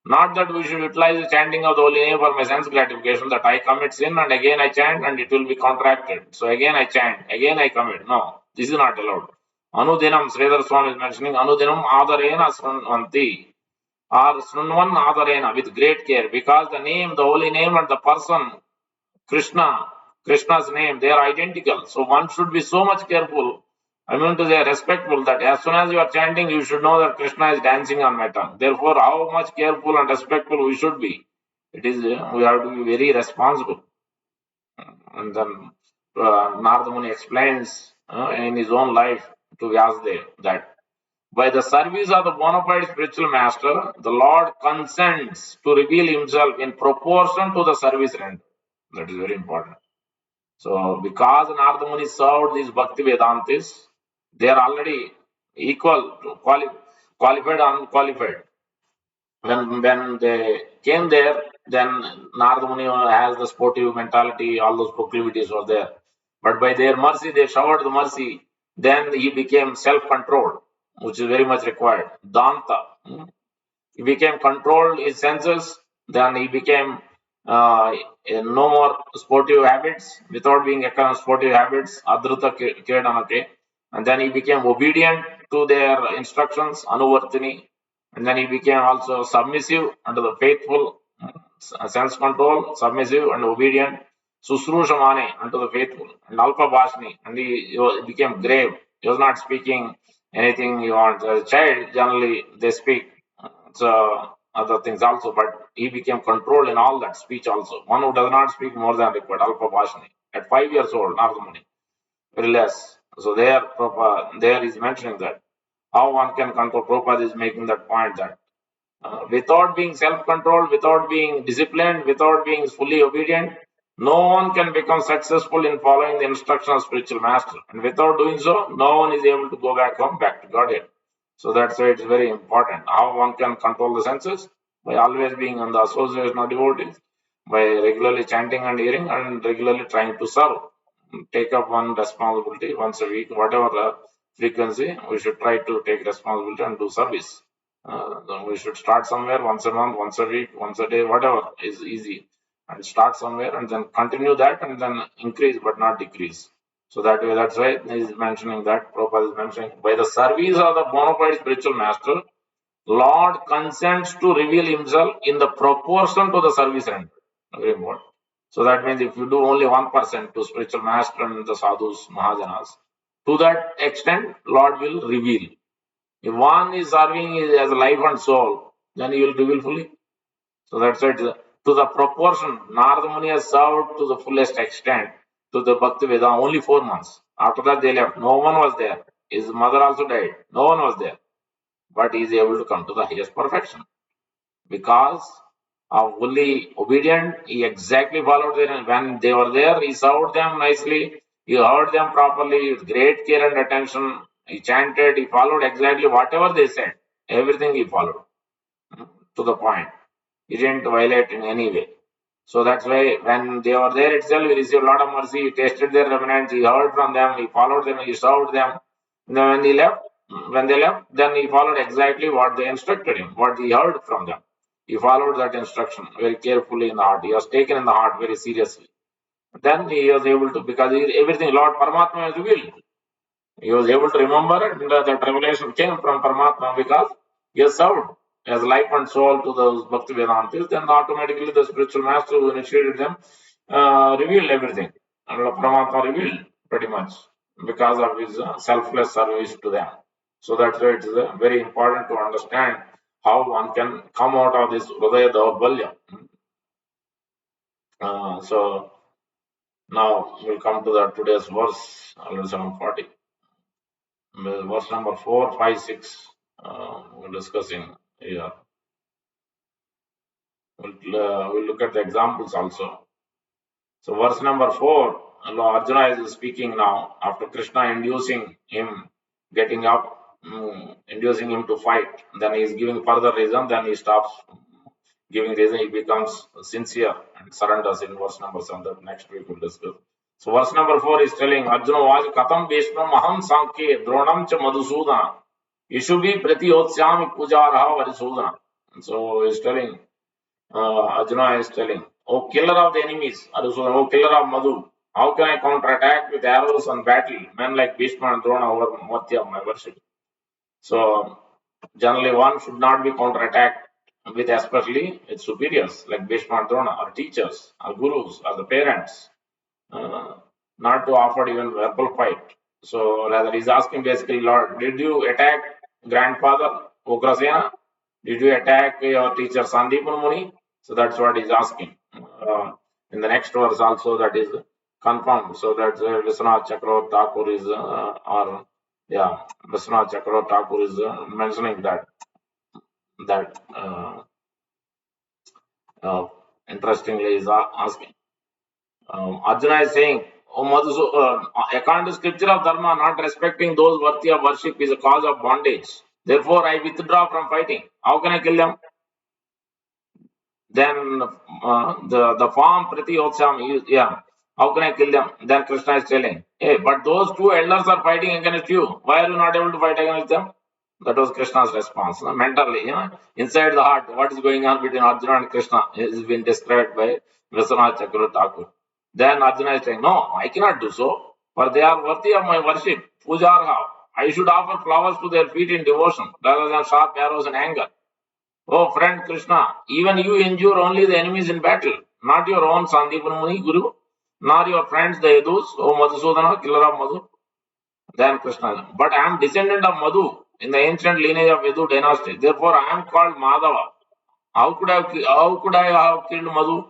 Not that we should utilize the chanting of the holy name for my sense gratification, that I commit sin and again I chant and it will be contracted. So again I chant, again I commit. No, this is not allowed. Anudinam, Sridhar Swami is mentioning, Anudinam adarena srunvanti, or srunvan adarena, with great care, because the name, the holy name, and the person, Krishna's name, they are identical. So one should be so much careful. I mean to say respectful, that as soon as you are chanting, you should know that Krishna is dancing on my tongue. Therefore, how much careful and respectful we should be. It is we have to be very responsible. And then Narada Muni explains in his own life to Vyasadeva that by the service of the bona fide spiritual master, the Lord consents to reveal himself in proportion to the service rendered. That is very important. So, because Narada Muni served these Bhakti Vedantis, they are already equal to qualified and unqualified. When they came there, then Narada Muni has the sportive mentality, all those proclivities were there. But by their mercy, they showered the mercy. Then he became self-controlled, which is very much required. Danta. He became controlled his senses. Then he became no more sportive habits. Without being a sportive habits, adruta kedanate. And then he became obedient to their instructions, anuvartini. And then he became also submissive unto the faithful, sense control, submissive and obedient. Susrushamane unto the faithful, and Alpa Bhashni, and he became grave. He was not speaking anything he wants. As a child, generally they speak other things also, but he became controlled in all that speech also. One who does not speak more than required, Alpa Bhashni. At 5 years old, Narada Muni, very less. So there is mentioning that how one can control. Prabhupada is making that point that without being self-controlled, without being disciplined, without being fully obedient, no one can become successful in following the instructions of spiritual master. And without doing so, no one is able to go back home, back to Godhead. So that's why it's very important. How one can control the senses? By always being on the association of devotees, by regularly chanting and hearing, and regularly trying to serve. Take up one responsibility once a week, whatever the frequency, we should try to take responsibility and do service. We should start somewhere, once a month, once a week, once a day, whatever is easy, and start somewhere and then continue that and then increase but not decrease. So that way, that's why he is mentioning that, Prabhupada is mentioning, by the service of the bona fide spiritual master, Lord consents to reveal himself in the proportion to the service rendered. Very important. So that means if you do only 1% to spiritual master and the sadhus, mahajanas, to that extent, Lord will reveal. If one is serving as a life and soul, then he will reveal fully. So that's it. to the proportion. Narada Muni has served to the fullest extent to the Bhakti Vedanta only 4 months. After that, they left. No one was there. His mother also died. No one was there. But he is able to come to the highest perfection because of fully obedient. He exactly followed them. When they were there, he served them nicely. He heard them properly with great care and attention. He chanted. He followed exactly whatever they said. Everything he followed to the point. He didn't violate in any way. So that's why when they were there itself, he received a lot of mercy. He tasted their remnants. He heard from them. He followed them. He served them. And then when they left, then he followed exactly what they instructed him, what he heard from them. He followed that instruction very carefully in the heart. He was taken in the heart very seriously. Then he was able to, because everything Lord Paramatma has revealed. He was able to remember it, and that revelation came from Paramatma because he has served as life and soul to those Bhakti Vedantis. Then automatically the spiritual master who initiated them revealed everything. And Paramatma revealed pretty much because of his selfless service to them. So that's why it is very important to understand how one can come out of this Hridaya Daurbalya. So now we'll come to the today's verse, 740. Verse number 4, 5, 6. We're discussing here. We'll look at the examples also. So, verse number 4, Arjuna is speaking now after Krishna inducing him, getting up, inducing him to fight. Then he is giving further reason, then he stops giving reason, he becomes sincere and surrenders in verse number 7. That next week we'll discuss. So, verse number 4 is telling Arjuna was Katam Bhishmam Aham Sanke Dronam Cha Madhusudana. Ishubi Pratiyotsyami Pujaraha Varisudana. So, he's telling, Arjuna is telling, oh killer of the enemies, Arjuna, oh killer of Madhu, how can I counterattack with arrows and battle? Men like Bhishma and Drona over Murti of my worship. So, generally one should not be counterattacked with especially its superiors like Bhishma and Drona or teachers or gurus or the parents, not to offer even verbal fight. So rather he's asking basically, Lord, did you attack grandfather Ugrasena? Did you attack your teacher Sandeepan Muni? So that's what he's asking. In the next verse also that is confirmed. So that Vishwanath Chakravarti Thakur is, Vishwanath Chakravarti Thakur is mentioning that interestingly is asking. Arjuna is saying, oh, according to scripture of Dharma, not respecting those worthy of worship is a cause of bondage. Therefore, I withdraw from fighting. How can I kill them? Then the form Prati Yotsam, how can I kill them? Then Krishna is telling, hey, but those two elders are fighting against you. Why are you not able to fight against them? That was Krishna's response. Mentally, inside the heart, what is going on between Arjuna and Krishna is been described by Vishwanath Chakravarti Thakur. Then Arjuna is saying, no, I cannot do so, for they are worthy of my worship. Pujarha. I should offer flowers to their feet in devotion rather than sharp arrows in anger. Oh, friend Krishna, even you injure only the enemies in battle, not your own Sandeepan Muni, Guru, nor your friends the Yadus, O Madhusudana, killer of Madhu. Then Krishna, but I am descendant of Madhu in the ancient lineage of Yadu dynasty. Therefore, I am called Madhava. How could I have killed Madhu?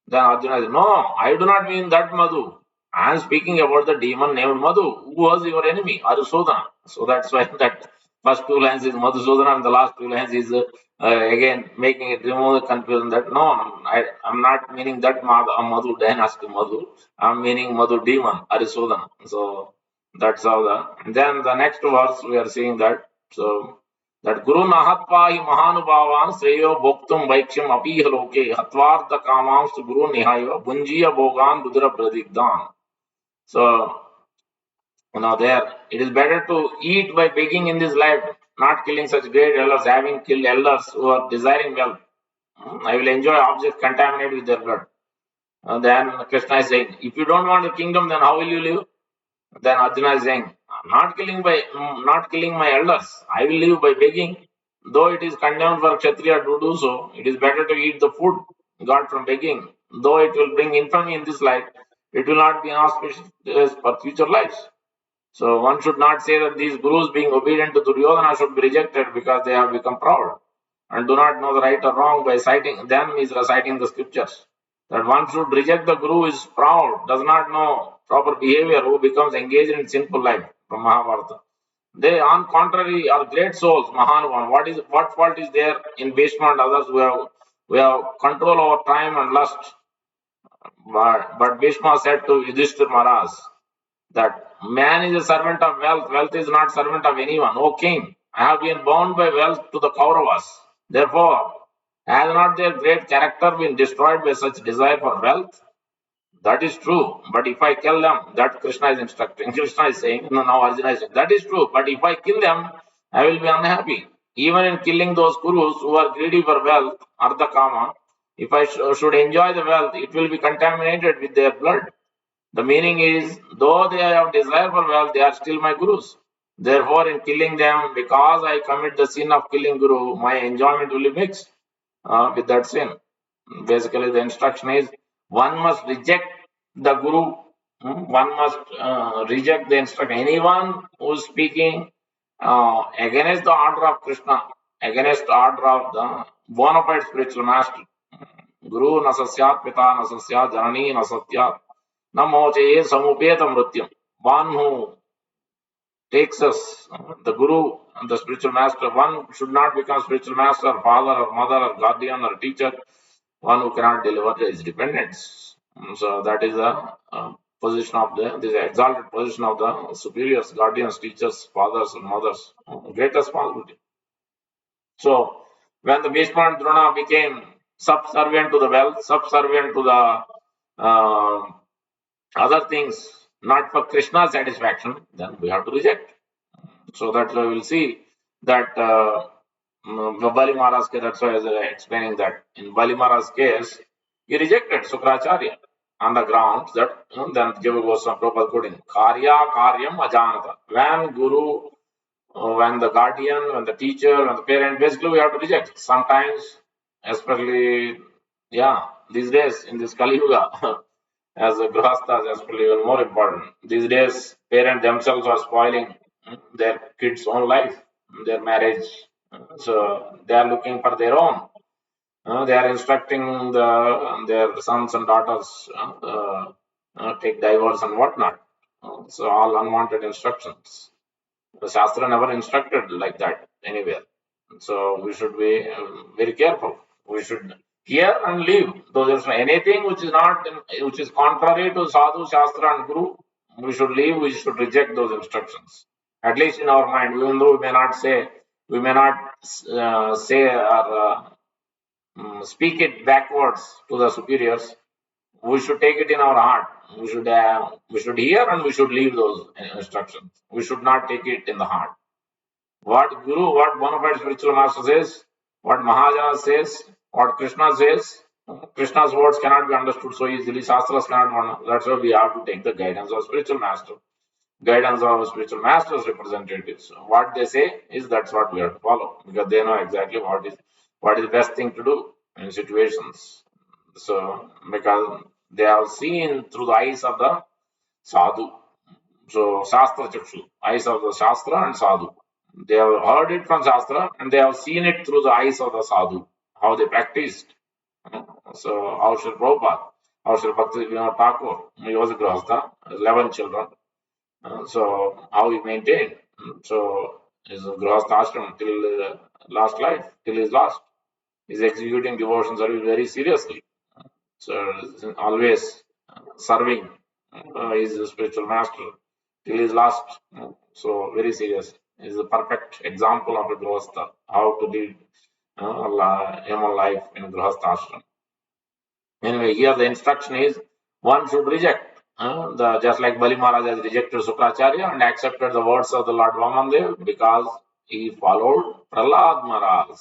Then Arjuna said, no, I do not mean that Madhu. I am speaking about the demon named Madhu, who was your enemy, Arusodhana. So that's why that first two lines is Madhusudana and the last two lines is again making it remove the confusion that no, I'm not meaning that Madhu dynasty Madhu. I'm meaning Madhu demon, Arusodhana. So that's how then the next verse we are seeing that. So that Guru Nahatva hi Mahanubhavan Sreyo Bhoktum Vaiksham Apiha Loke Hatvartha Kamams Guru Nihaiva Bunjiya Bhogan Rudra Pradigdan. So, there it is better to eat by begging in this life, not killing such great elders, having killed elders who are desiring wealth. I will enjoy objects contaminated with their blood. Then Krishna is saying, if you don't want the kingdom, then how will you live? Then Arjuna is saying, not killing my elders. I will live by begging. Though it is condemned for Kshatriya to do so, it is better to eat the food got from begging. Though it will bring infamy in this life, it will not be auspicious for future lives. So one should not say that these gurus being obedient to Duryodhana should be rejected because they have become proud. and do not know the right or wrong by citing them is reciting the scriptures. That one should reject the Guru is proud, does not know proper behavior, who becomes engaged in sinful life from Mahabharata. They, on contrary, are great souls, Mahanuvan. What fault is there in Bhishma and others who have control over time and lust? But Bhishma said to Yudhishthir Maharaj that man is a servant of wealth, wealth is not servant of anyone. O king, I have been bound by wealth to the Kauravas. Therefore, has not their great character been destroyed by such desire for wealth? That is true. But if I kill them, that Krishna is instructing. Krishna is saying, no, now Arjuna is saying, that is true. But if I kill them, I will be unhappy. Even in killing those Kurus who are greedy for wealth, Ardha Kama, if I should enjoy the wealth, it will be contaminated with their blood. The meaning is, though they have desire for wealth, they are still my Gurus. Therefore, in killing them, because I commit the sin of killing Guru, my enjoyment will be mixed with that sin. Basically, the instruction is one must reject the Guru, one must reject the instruction. Anyone who is speaking against the order of Krishna, against the order of the bona fide spiritual master, Guru nasasyat pita nasasyat janani nasatyat namoche samupeta mrityam. One who takes us, the Guru, the spiritual master, one should not become spiritual master, father or mother or guardian or teacher, one who cannot deliver his dependents. So that is the position of this exalted position of the superiors, guardians, teachers, fathers and mothers. Great responsibility. So when the Bhishma and Drona became subservient to the wealth, subservient to the other things, not for Krishna's satisfaction, then we have to reject. So that's why we'll see that Bali Maharaj's case, that's why I was explaining that in Bali Maharaj's case, he rejected Sukracharya on the grounds that then Jiva Goswami Prabhupada quoting Karya Karyam Ajanata. When Guru, when the guardian, when the teacher, when the parent, basically we have to reject. Sometimes, especially, yeah, these days in this Kali Yuga, as a grahasthas, especially even more important. These days, parents themselves are spoiling their kids' own life, their marriage. So they are looking for their own. They are instructing their sons and daughters take divorce and whatnot. So all unwanted instructions. The Shastra never instructed like that anywhere. So we should be very careful. We should hear and leave. Though there's anything which is not, which is contrary to Sadhu, Shastra, and Guru, we should leave. We should reject those instructions. At least in our mind, even though we may not say or speak it backwards to the superiors. We should take it in our heart. We should hear and we should leave those instructions. We should not take it in the heart. What Guru, what bona fide spiritual master says, what Mahajana says, what Krishna says, Krishna's words cannot be understood so easily. Shastras cannot. That's why we have to take the guidance of spiritual master, guidance of spiritual masters representatives. What they say is that's what we have to follow because they know exactly what is the best thing to do in situations. So because they have seen through the eyes of the sadhu. So Shastra Chakshu, eyes of the Shastra and Sadhu. They have heard it from Shastra and they have seen it through the eyes of the Sadhu, how they practiced. So how Sri Prabhupada, how Sri Bhakti Vinod Thakur, he was a Grahastha, 11 children. So how he maintained. So his Grahastha ashram till last life, till his last. He's executing devotion service very seriously. So always serving his spiritual master till his last. So very serious. Is a perfect example of a grahastha, how to lead human life in a grahastha ashram. Anyway, here the instruction is one should reject. Just like Bali Maharaj has rejected Sukracharya and accepted the words of the Lord Vamandev because he followed Prahlad Maharaj.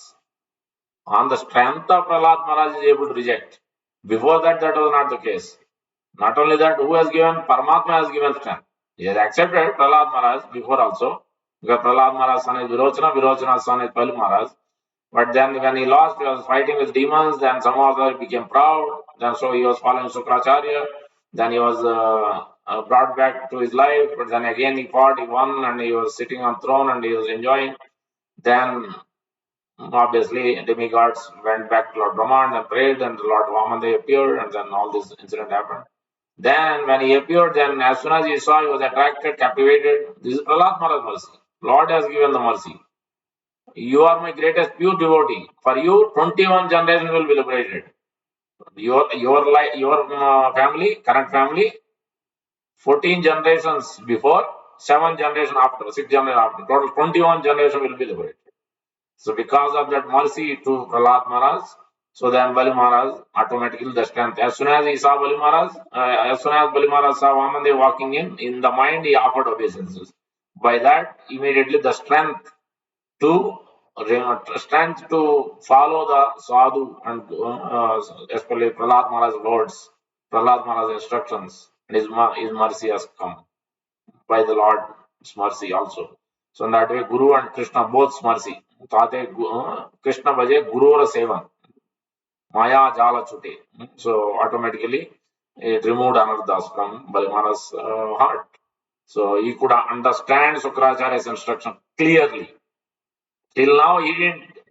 On the strength of Prahlad Maharaj is able to reject. Before that, that was not the case. Not only that, who has given? Paramatma has given strength. He has accepted Prahlad Maharaj before also. Because Prahlad Maharaj's son is Virochana, Virochana's son is Bali Maharaj. But then when he lost, he was fighting with demons, then somehow he became proud. Then so he was following Sukracharya. Then he was brought back to his life. But then again he fought, he won, and he was sitting on throne and he was enjoying. Then Obviously, demigods went back to Lord Brahman and prayed, and Lord Vaman appeared, and then all this incident happened. Then, when he appeared, then as soon as he saw, he was attracted, captivated. This is Prahlad Maharaj's mercy. Lord has given the mercy. You are my greatest pure devotee. For you, 21 generations will be liberated. Your family, current family, 14 generations before, 7 generations after, 6 generations after. Total 21 generations will be liberated. So because of that mercy to Prahlad Maharaj, so then Bali Maharaj automatically the strength. As soon as he saw Bali Maharaj, as soon as Bali Maharaj saw Vamandev walking in the mind he offered obeisances. By that, immediately the to strength to follow the sadhu and especially Prahlad Maharaj's words, Prahlad Maharaj's instructions, and his mercy has come by the Lord's mercy also. So in that way, Guru and Krishna both's mercy. Tate Krishna bhaje Guru Sevan, Maya Jala Chute. So automatically it removed anarthas from Balimana's heart. So he could understand Sukracharya's instruction clearly. Till now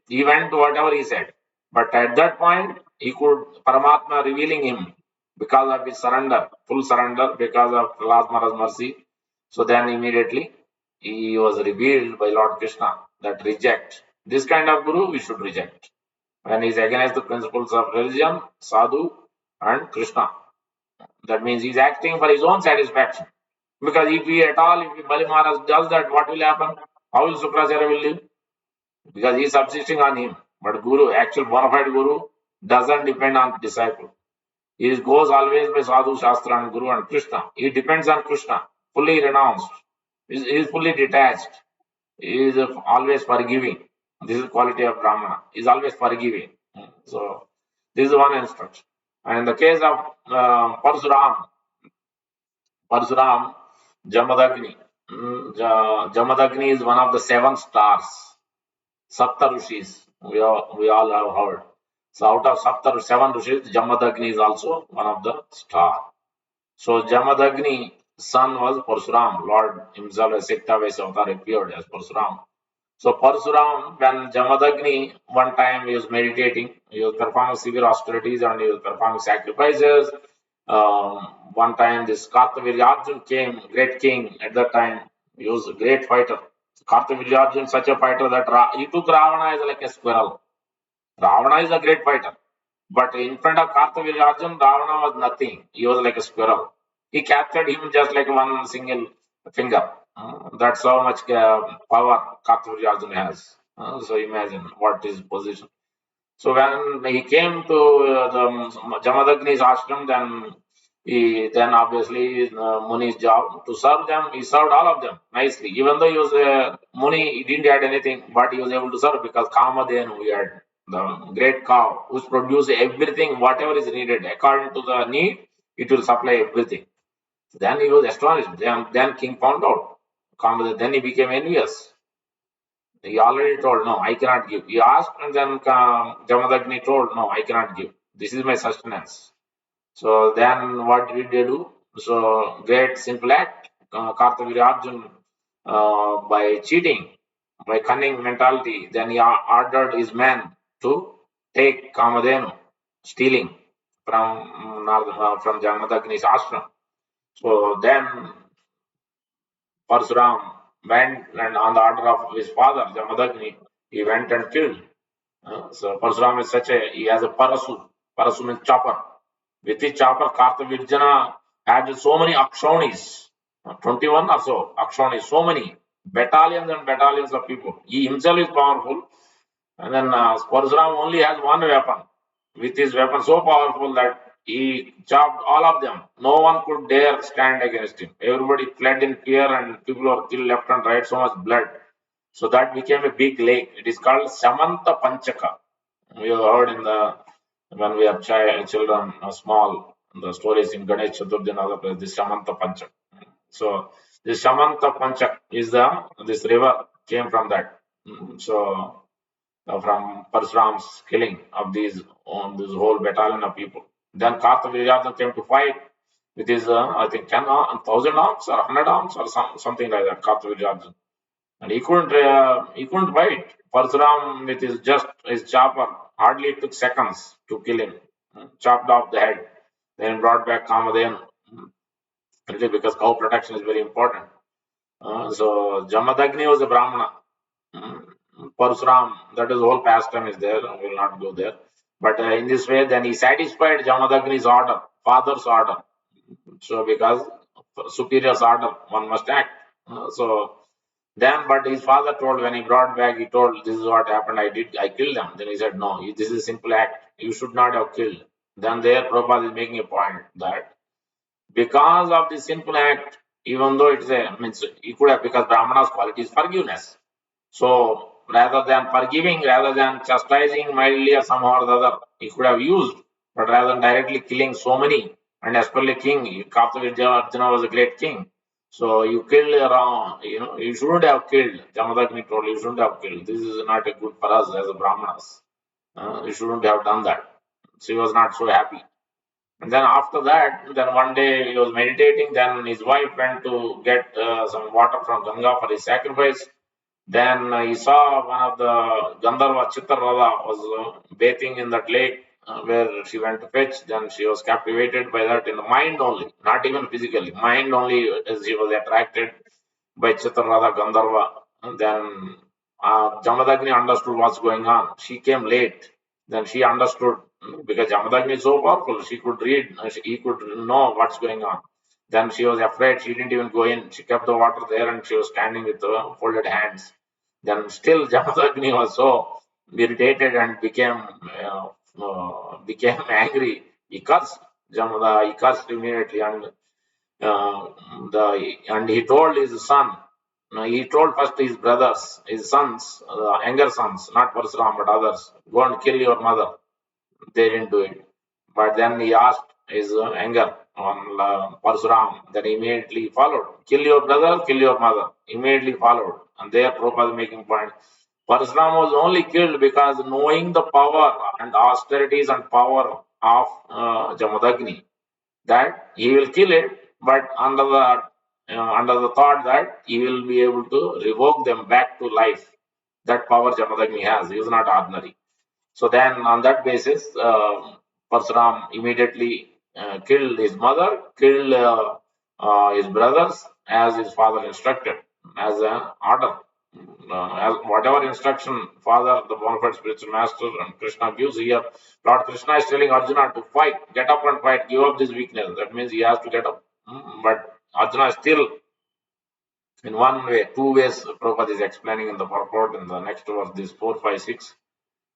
he went whatever he said. But at that point he could Paramatma revealing him because of his surrender, full surrender, because of Prahlad Maharaj's mercy. So then immediately he was revealed by Lord Krishna that reject. This kind of guru we should reject. When he is against the principles of religion, sadhu, and Krishna. That means he is acting for his own satisfaction. Because if Bali Maharaj does that, what will happen? How will Sukracharya will live? Because he is subsisting on him. But Guru, actual bona fide Guru, doesn't depend on disciple. He goes always by Sadhu, Shastra, and Guru and Krishna. He depends on Krishna, fully renounced. He is fully detached. He is always forgiving. This is quality of Brahmana. He is always forgiving. So, this is one instruction. And in the case of Parsuram, Jamadagni. Jamadagni is one of the 7 stars. Sapta Rishis, we all have heard. So out of 7 Rishis, Jamadagni is also one of the star. So Jamadagni son was Parsuram. Lord himself as Siktavesa avatar appeared as Parsuram. So Parsuram, when Jamadagni, one time he was meditating, he was performing severe austerities and he was performing sacrifices. One time this Kartavirya Arjuna came, great king at that time. He was a great fighter. Kartavirya Arjuna is such a fighter that he took Ravana as like a squirrel. Ravana is a great fighter. But in front of Kartavirya Arjuna, Ravana was nothing. He was like a squirrel. He captured him just like one single finger. That's how much power Kartavirya Arjuna has. So imagine what is position. So when he came to the Jamadagni's ashram, then obviously Muni's job to serve them. He served all of them nicely. Even though he was a Muni, he didn't add anything, but he was able to serve because Kamadhenu, he had the great cow which produces everything, whatever is needed according to the need, it will supply everything. Then he was astonished. Then king found out. Then he became envious. He already told, no, I cannot give. He asked, and then Jamadagni told, no, I cannot give. This is my sustenance. So then what did they do? So great simple act, Kartavirya Arjuna, by cheating, by cunning mentality, then he ordered his men to take Kamadhenu, stealing from Jamadagni's ashram. So then Parsuram went and on the order of his father, Jamadagni, he went and killed. So Parsuram is he has a parasu. Parasu means chopper. With his chopper, Kartavirjana had so many akshonis, 21 or so akshonis, so many battalions and battalions of people. He himself is powerful. And then Parsuram only has one weapon. With his weapon so powerful that he chopped all of them. No one could dare stand against him. Everybody fled in fear and people were killed left and right, so much blood. So that became a big lake. It is called Samanta Panchaka. We have heard when we are children, small, the stories in Ganesh Chaturthi and other places, this Samanta Panchak. So this Samanta Panchak is this river came from that. So from Parsuram's killing of this whole battalion of people. Then Kartavirya came to fight with his, I think, 10,000 arms or 100 arms or something like that, Kartavirya. And he couldn't fight. Parsuram with his chopper hardly took seconds to kill him. Chopped off the head, then brought back Kamadevan. Really, because cow protection is very important. So Jamadagni was a Brahmana. Mm, Parsuram, that is whole pastime is there. I will not go there. But in this way, then he satisfied Jamadagni's order, father's order. So because superior's order, one must act. So then, but his father told when he brought back, he told, "This is what happened. I killed them." Then he said, "No, this is a simple act. You should not have killed." Then there, Prabhupada is making a point that because of this simple act, even though it's a means he could have, because Brahmana's quality is forgiveness. So rather than forgiving, rather than chastising mildly or somehow or the other, he could have used, but rather than directly killing so many, and especially king, Kartavijaya Arjuna was a great king. So you killed around, you shouldn't have killed. Jamadagni told you shouldn't have killed. This is not a good for us as a Brahmanas. You shouldn't have done that. She was not so happy. And then after that, then one day he was meditating. Then his wife went to get some water from Ganga for his sacrifice. Then he saw one of the Gandharva Chitraradha was bathing in that lake where she went to fetch. Then she was captivated by that in the mind only, not even physically. Mind only, as she was attracted by Chitraradha Gandharva. And then Jamadagni understood what's going on. She came late. Then she understood because Jamadagni is so powerful. She could read, he could know what's going on. Then she was afraid. She didn't even go in. She kept the water there and she was standing with folded hands. Then still Jamadagni was so irritated and became angry. He cursed Jamada. He cursed immediately uh, and he told his son. No, he told first his brothers, his sons, younger sons, not Parsuram but others, go and kill your mother. They didn't do it. But then he asked his anger on Parsuram, then he immediately followed. Kill your brother, kill your mother. Immediately followed. And there Prabhupada is making point. Parsuram was only killed because knowing the power and austerities and power of Jamadagni, that he will kill it, but under the thought that he will be able to revoke them back to life. That power Jamadagni has. He is not ordinary. So then, on that basis, Parsuram immediately killed his mother, killed his brothers as his father instructed, as an order. As whatever instruction Father, the bona fide spiritual master, and Krishna gives here, Lord Krishna is telling Arjuna to fight, get up and fight, give up this weakness. That means he has to get up. But Arjuna is still in one way, two ways. Prabhupada is explaining in the purport in the next verse, this 4, 5, 6.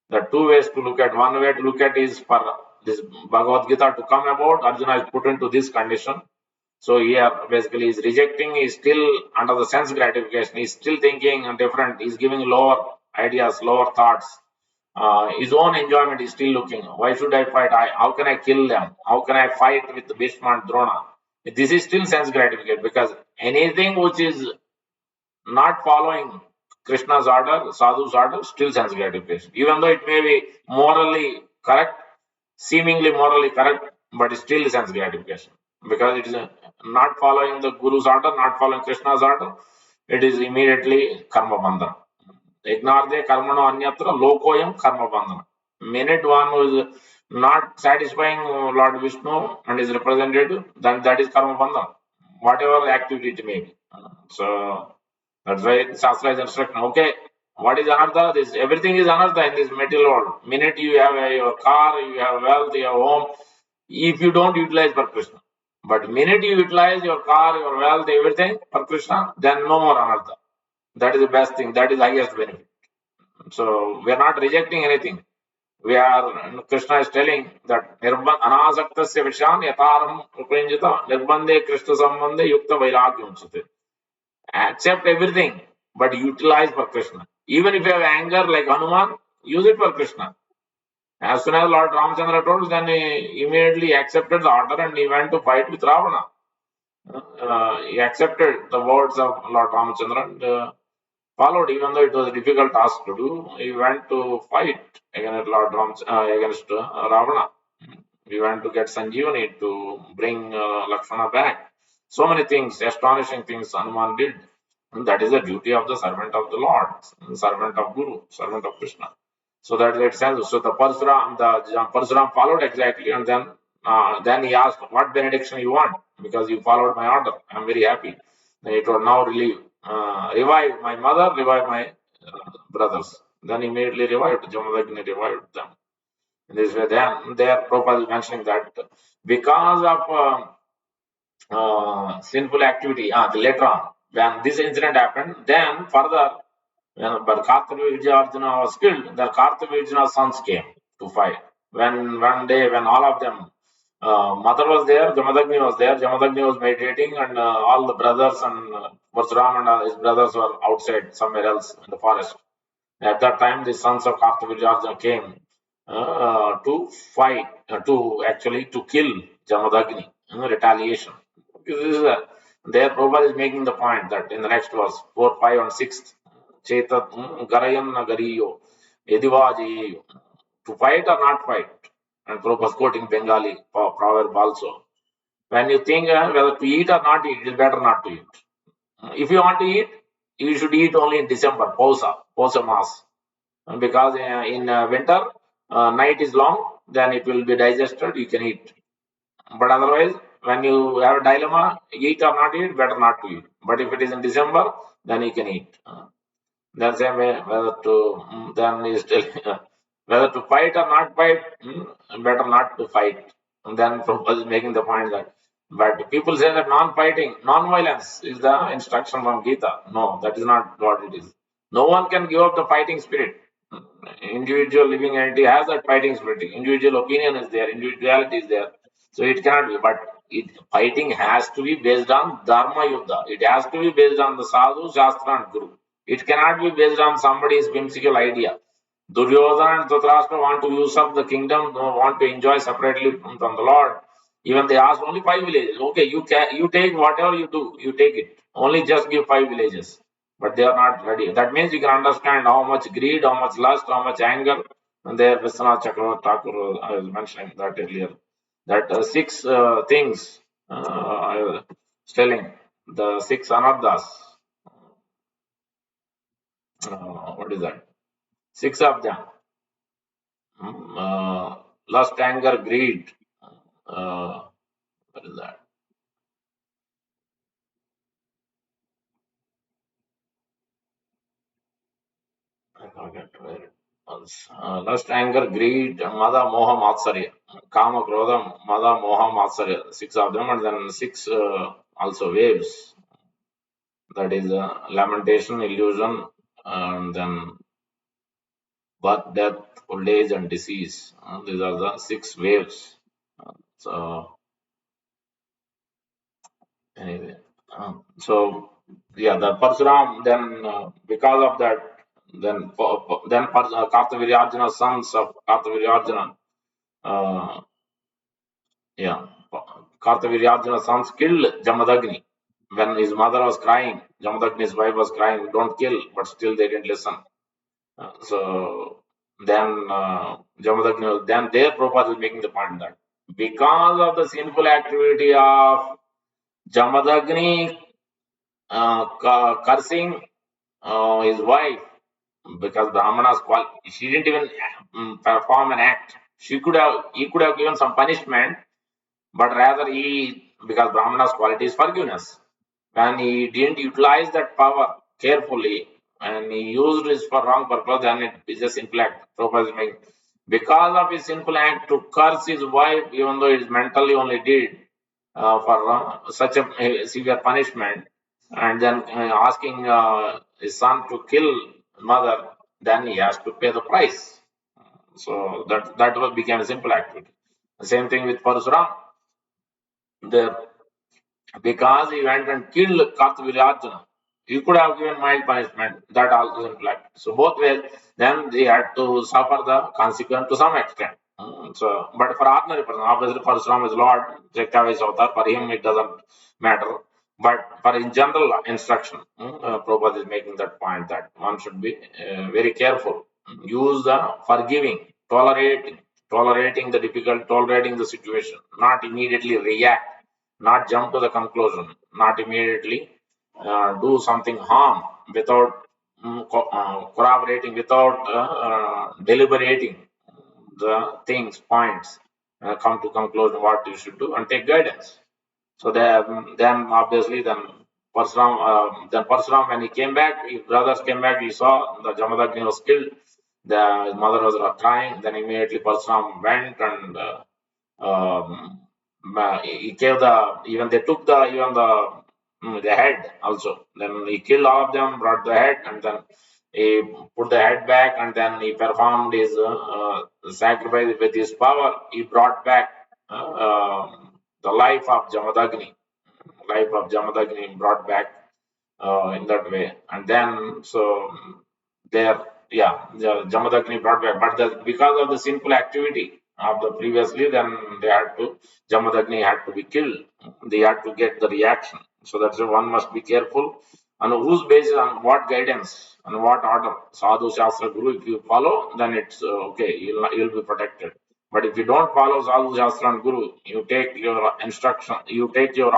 The two ways to look at. One way to look at is for this Bhagavad Gita to come about. Arjuna is put into this condition. So here basically he's rejecting, he's still under the sense gratification, he's still thinking different, he's giving lower ideas, lower thoughts. His own enjoyment is still looking. Why should I fight? How can I kill them? How can I fight with Bhishma and Drona? This is still sense gratification because anything which is not following Krishna's order, Sadhu's order, still sense gratification. Even though it may be morally correct, seemingly morally correct, but it's still sense gratification. Because it is not following the Guru's order, not following Krishna's order, it is immediately karma bandhana. Ignarde karmano anyatra lokoyam karma bandhana. Minute one who is not satisfying Lord Vishnu and his representative, then that is karma bandhana. Whatever activity it may be. So that's why Shastra is instructing. Okay, what is anartha? This everything is anartha in this material world. Minute you have your car, you have wealth, you have home. If you don't utilize for Krishna, but minute you utilize your car, your wealth, everything for Krishna, then no more anartha. That is the best thing. That is the highest benefit. So we are not rejecting anything. We are Krishna is telling that anasaktasya vishan yataram uprenjita nirbande Krishna sambandhe yukta vairagyam sute. Accept everything, but utilize for Krishna. Even if you have anger like Hanuman, use it for Krishna. As soon as Lord Ramchandra told, then he immediately accepted the order and he went to fight with Ravana. He accepted the words of Lord Ramchandra and followed, even though it was a difficult task to do. He went to fight against against Ravana. He went to get Sanjeevani to bring Lakshmana back. So many things, astonishing things Hanuman did. And that is the duty of the servant of the Lord, servant of Guru, servant of Krishna. So that it says, so the Parsuram followed exactly, and then he asked, what benediction you want? Because you followed my order. I'm very happy. Then he told, now revive my mother, revive my brothers. Then immediately revived, Jamadagni revived them. In this way, then there Prabhupada is mentioning that because of sinful activity, later on, when this incident happened, then further, when Kartavya Arjuna was killed, the Kartavya sons came to fight. When one day, when all of them, mother was there, Jamadagni was there, Jamadagni was meditating, and all the brothers and Parsuram and his brothers were outside somewhere else in the forest. At that time, the sons of Kartavya came to fight, to kill Jamadagni, retaliation. This is there Prabhupada is making the point that in the next verse, 4, 5, and 6, Chetat Garayan Gariyo, Edivaji, to fight or not fight. And Prabhupada is quoting Bengali proverb also. When you think whether to eat or not eat, it is better not to eat. If you want to eat, you should eat only in December, Pausa Mass. Because in winter, night is long, then it will be digested, you can eat. But otherwise, when you have a dilemma, eat or not eat, better not to eat. But if it is in December, then you can eat. Then same way, then is telling whether to fight or not fight, better not to fight. And then Prabhupada is making the point that, but people say that non-fighting, non-violence is the instruction from Gita. No, that is not what it is. No one can give up the fighting spirit. Individual living entity has that fighting spirit. Individual opinion is there, individuality is there. So it cannot be. But fighting has to be based on Dharma Yuddha. It has to be based on the Sadhu, Shastra, and Guru. It cannot be based on somebody's whimsical idea. Duryodhana and Dhritarashtra want to usurp the kingdom, want to enjoy separately from the Lord. Even they asked only 5 villages. Okay, you take whatever you do, you take it. Only just give 5 villages. But they are not ready. That means you can understand how much greed, how much lust, how much anger. And there, Vishwanath Chakravarti Thakur, I was mentioning that earlier. That six things I was telling, the six anarthas. What is that? Six of them. Lust, anger, greed. What is that? I forget where it was. Lust, anger, greed, mada, moha, matsarya. Kama, krodha, mada, moha, matsarya. Six of them, and then six also waves. That is lamentation, illusion, and then birth, death, old age, and disease. These are the six waves. So anyway, so yeah, the Parsuram. Then because of that, then Kartavirya sons of Kartavirya, yeah, Kartavirya sons killed Jamadagni when his mother was crying. Jamadagni's wife was crying, "Don't kill," but still they didn't listen. So then Jamadagni, then their Prabhupada is making the point that because of the sinful activity of Jamadagni cursing his wife, because Brahmanas she didn't even perform an act. He could have given some punishment, but rather because Brahmanas quality is forgiveness, when he didn't utilize that power carefully and he used it for wrong purpose, then it is a sinful act. Prabhupada is making, because of his sinful act to curse his wife, even though it is mentally only did for such a severe punishment, and then asking his son to kill mother, then he has to pay the price. So that became a simple activity. The same thing with Parsuram. There, because he went and killed Kartavirya, he could have given mild punishment. That also is implied. So both ways, then they had to suffer the consequence to some extent. So, but for ordinary person, obviously Parasuram is Lord, Jekta is Avatar, for him it doesn't matter. But for in general instruction, Prabhupada is making that point that one should be very careful. Use the forgiving, tolerating the difficult, tolerating the situation, not immediately react, not jump to the conclusion, not immediately do something harm without corroborating, without deliberating the things, points, come to conclusion what you should do and take guidance. So then obviously then Parsuram, when he came back, his brothers came back, he saw the Jamadagni was killed. His mother was crying. Then immediately Parsuram went and he gave even they took the head also. Then he killed all of them, brought the head, and then he put the head back, and then he performed his sacrifice with his power. He brought back the life of Jamadagni brought back in that way. And then, so there, yeah, the Jamadagni brought back, but because of the simple activity of the previously, then Jamadagni had to be killed. They had to get the reaction. So that's why one must be careful on whose basis, on what guidance, on what order. Sadhu Shastra Guru, if you follow, then it's okay, you'll be protected. But if you don't follow Sadhu Shastra and Guru, you take your instruction, you take your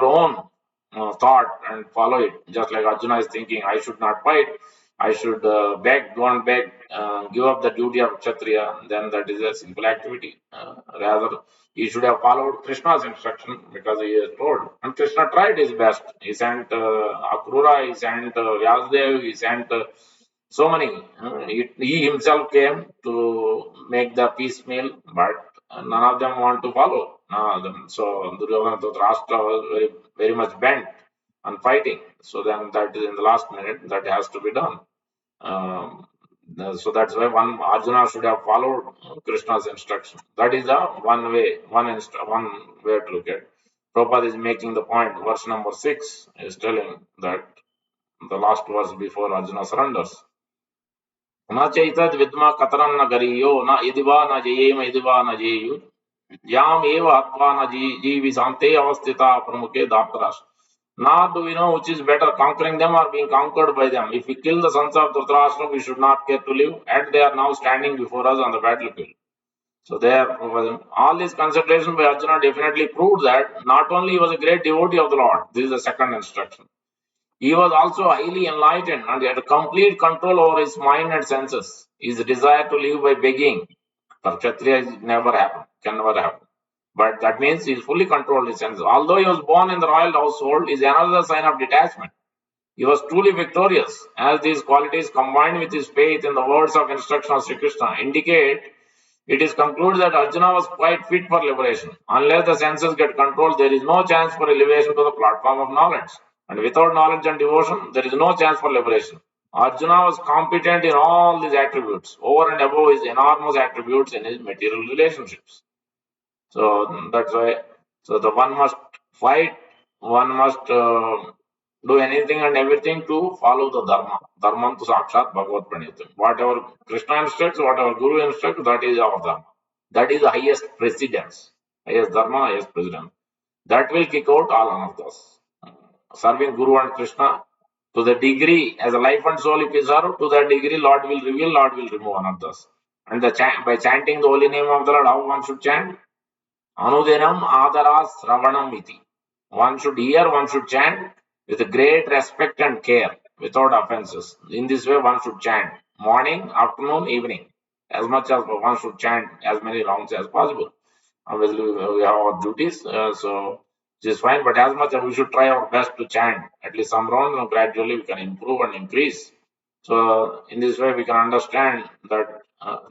own thought and follow it. Just like Arjuna is thinking, I should not fight, I should beg, go and beg, give up the duty of Kshatriya, then that is a simple activity. Rather, he should have followed Krishna's instruction because he is told. And Krishna tried his best. He sent Akrura, he sent Vyasdev, he sent so many. He himself came to make the peace meal, but none of them want to follow. None of them. So Duryodhana Dhritarashtra was very much bent on fighting. So then that is in the last minute that has to be done. So that's why one Arjuna should have followed Krishna's instruction. That is the one way, one way to look at it. Prabhupada is making the point. Verse number 6 is telling that the last verse before Arjuna surrenders. न चैतद विद्मा कतरम न गरीयो न यदिवा न जयेम यदिवा न जेयु याम एव हत्वा न जीविशान्ते अवस्थिता प्रमुखे धार्तराष्ट्र. Nor do we know which is better, conquering them or being conquered by them. If we kill the sons of Dhritarashtra, we should not care to live, and they are now standing before us on the battlefield. So there, all these considerations by Arjuna definitely proved that not only he was a great devotee of the Lord, this is the second instruction, he was also highly enlightened and had complete control over his mind and senses. His desire to live by begging for Kshatriya can never happen. But that means he fully controlled his senses. Although he was born in the royal household, is another sign of detachment. He was truly victorious, as these qualities combined with his faith in the words of instruction of Sri Krishna indicate. It is concluded that Arjuna was quite fit for liberation. Unless the senses get controlled, there is no chance for elevation to the platform of knowledge. And without knowledge and devotion, there is no chance for liberation. Arjuna was competent in all these attributes, over and above his enormous attributes in his material relationships. So that's why. So the one must fight, one must do anything and everything to follow the dharma. Dharma to sakshat bhagavad pranitam. Whatever Krishna instructs, whatever Guru instructs, that is our dharma. That is the highest precedence. Highest dharma, highest precedence. That will kick out all anarthas. Serving Guru and Krishna to the degree, as a life and soul, if you serve, to that degree, Lord will reveal, Lord will remove anarthas. And by chanting the holy name of the Lord, how one should chant? Anudinam adara sravanam iti. One should hear, one should chant with great respect and care, without offenses. In this way, one should chant morning, afternoon, evening. As much as one should chant as many rounds as possible. Obviously, we have our duties, so it is fine, but as much as we should try our best to chant at least some rounds, and gradually we can improve and increase. So, in this way, we can understand that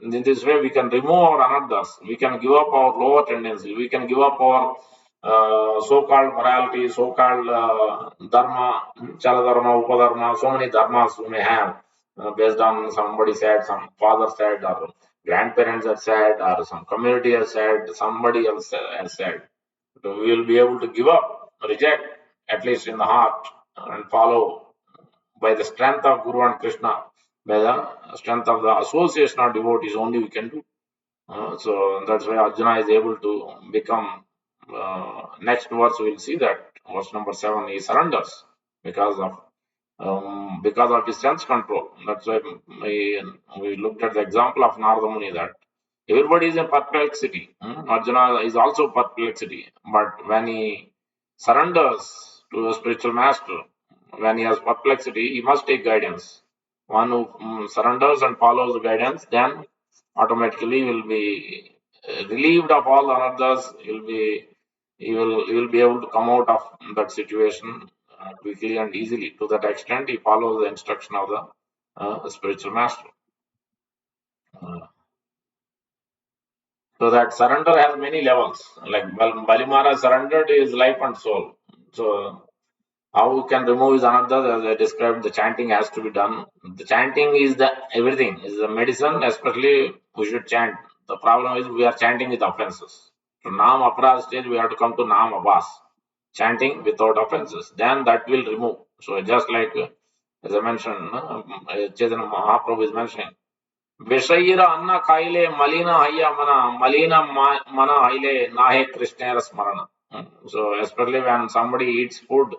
in this way we can remove our anarthas, we can give up our lower tendency, we can give up our so-called morality, so-called dharma, chala dharma, upadharma, so many dharmas we may have based on somebody said, some father said, or grandparents have said, or some community has said, somebody else has said. So we will be able to give up, reject, at least in the heart, and follow by the strength of Guru and Krishna, by the strength of the association of devotees only we can do. So that's why Arjuna is able to become, next verse we will see that, verse number 7, he surrenders because of his sense control. That's why we looked at the example of Narada Muni, that everybody is in perplexity. Arjuna is also perplexity, but when he surrenders to a spiritual master. When he has perplexity, he must take guidance. One who surrenders and follows the guidance, then automatically will be relieved of all anarthas. He will be able to come out of that situation quickly and easily. To that extent, he follows the instruction of the spiritual master. Uh, so that surrender has many levels. Like Balimara surrendered his life and soul. So how we can remove his anarthas, as I described, the chanting has to be done. The chanting is the everything, is the medicine, especially we should chant. The problem is we are chanting with offenses. To Nam Aparad stage, we have to come to Nam Abhas, chanting without offenses. Then that will remove. So just like, as I mentioned, Chaitanya Mahaprabhu is mentioning, Vishayira Anna Kaile Malina Haya Mana, Malina Mana Haile Nahe Krishna Smarana. So especially when somebody eats food,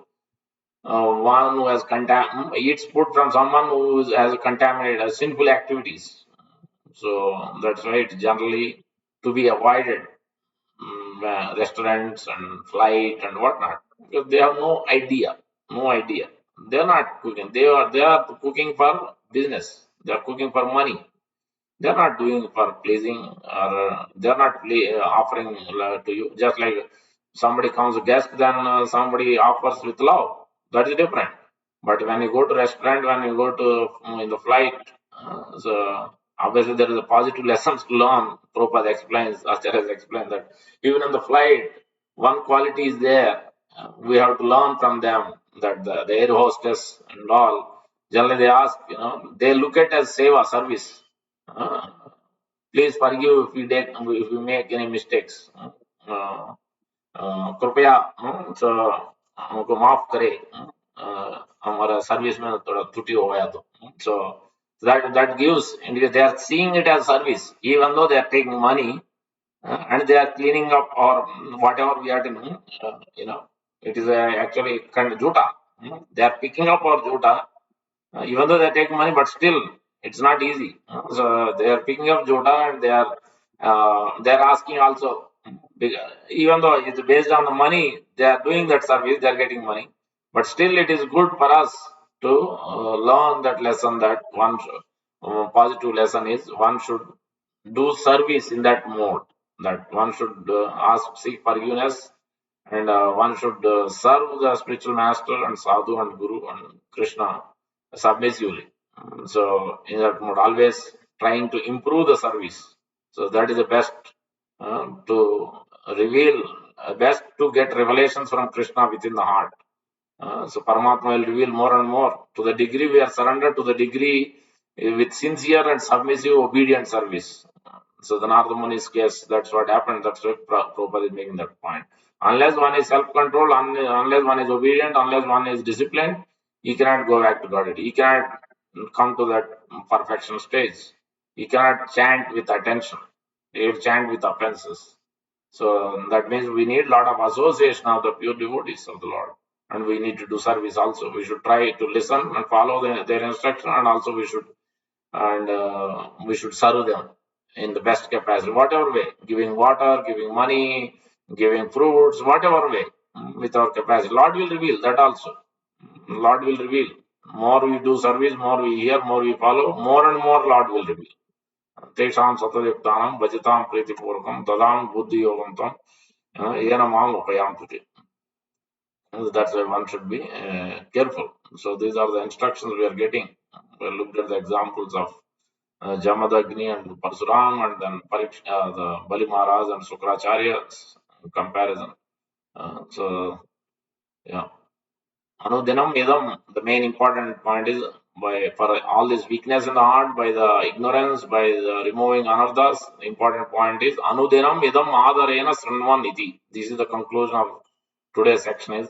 one who has eats food from someone who has contaminated sinful activities. So that's why it's generally to be avoided, restaurants and flight and whatnot, because they have no idea. They are not cooking. They are cooking for business. They are cooking for money. They are not doing for pleasing, or they are not offering to you. Just like somebody comes a guest, then somebody offers with love. That is different. But when you go to restaurant, when you go to in the flight, so obviously there is a positive lessons to learn. Prabhupada explains, Acharya has explained that even in the flight, one quality is there. We have to learn from them that the air hostess and all. Generally, they ask, they look at as seva service. Uh, Please forgive if we make any mistakes. कृपया हमको माफ करे, हमारा service में थोड़ा त्रुटि हो गया तो. So that gives, they are seeing it as service, even though they are taking money, and they are cleaning up or whatever we are doing. It is actually kind of juta. They are picking up our juta, even though they take money, but still it's not easy. So they are picking up Jota, and they are asking also. Even though it's based on the money, they are doing that service, they are getting money, but still it is good for us to learn that lesson, that one positive lesson is one should do service in that mode, that one should seek forgiveness, and one should serve the spiritual master and sadhu and guru and Krishna submissively. So in that mode, always trying to improve the service. So that is the best to reveal, best to get revelations from Krishna within the heart. So Paramatma will reveal more and more. To the degree we are surrendered, to the degree with sincere and submissive obedient service. So the Narada Muni's case, that's what happened. That's why Prabhupada is making that point. Unless one is self-controlled, unless one is obedient, unless one is disciplined, he cannot go back to Godhead. He cannot come to that perfection stage. He cannot chant with attention. He will chant with offenses. So that means we need a lot of association of the pure devotees of the Lord. And we need to do service also. We should try to listen and follow their instruction, and also we should serve them in the best capacity, whatever way, giving water, giving money, giving fruits, whatever way, with our capacity. Lord will reveal that also. Lord will reveal. More we do service, more we hear, more we follow, more and more Lord will reveal. तेषां सतयुक्तानां भजतां प्रीतिपूर्वकं ददां बुद्धियोगं तं येन माम् उपयान्ति. That's why one should be careful. So these are the instructions we are getting. We looked at the examples of Jamadagni and Parsuram, and then the Bali Maharaj and Sukracharya's comparison. So, yeah. Anudinam idam, the main important point is, for all this weakness in the heart, by the ignorance, by the removing anarthas, the important point is Anudinam idam adarena sranvan iti. This is the conclusion of today's section is,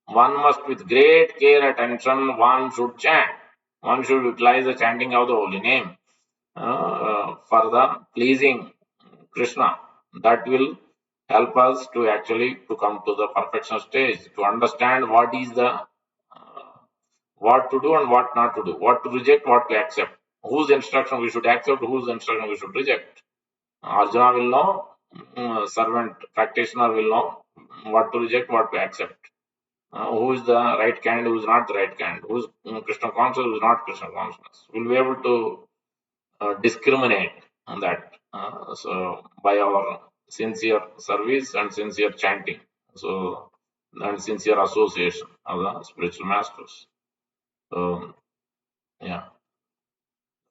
one must with great care attention, one should chant. One should utilize the chanting of the holy name for the pleasing Krishna. That will help us to actually to come to the perfection stage, to understand what is the what to do and what not to do, what to reject, what to accept, whose instruction we should accept, whose instruction we should reject. Arjuna will know, servant practitioner will know what to reject, what to accept. who is the right kind, who is not the right kind, who is Krishna conscious, who is not Krishna conscious. We'll be able to discriminate on that. So by our sincere service and sincere chanting, so and sincere association of the spiritual masters. So yeah.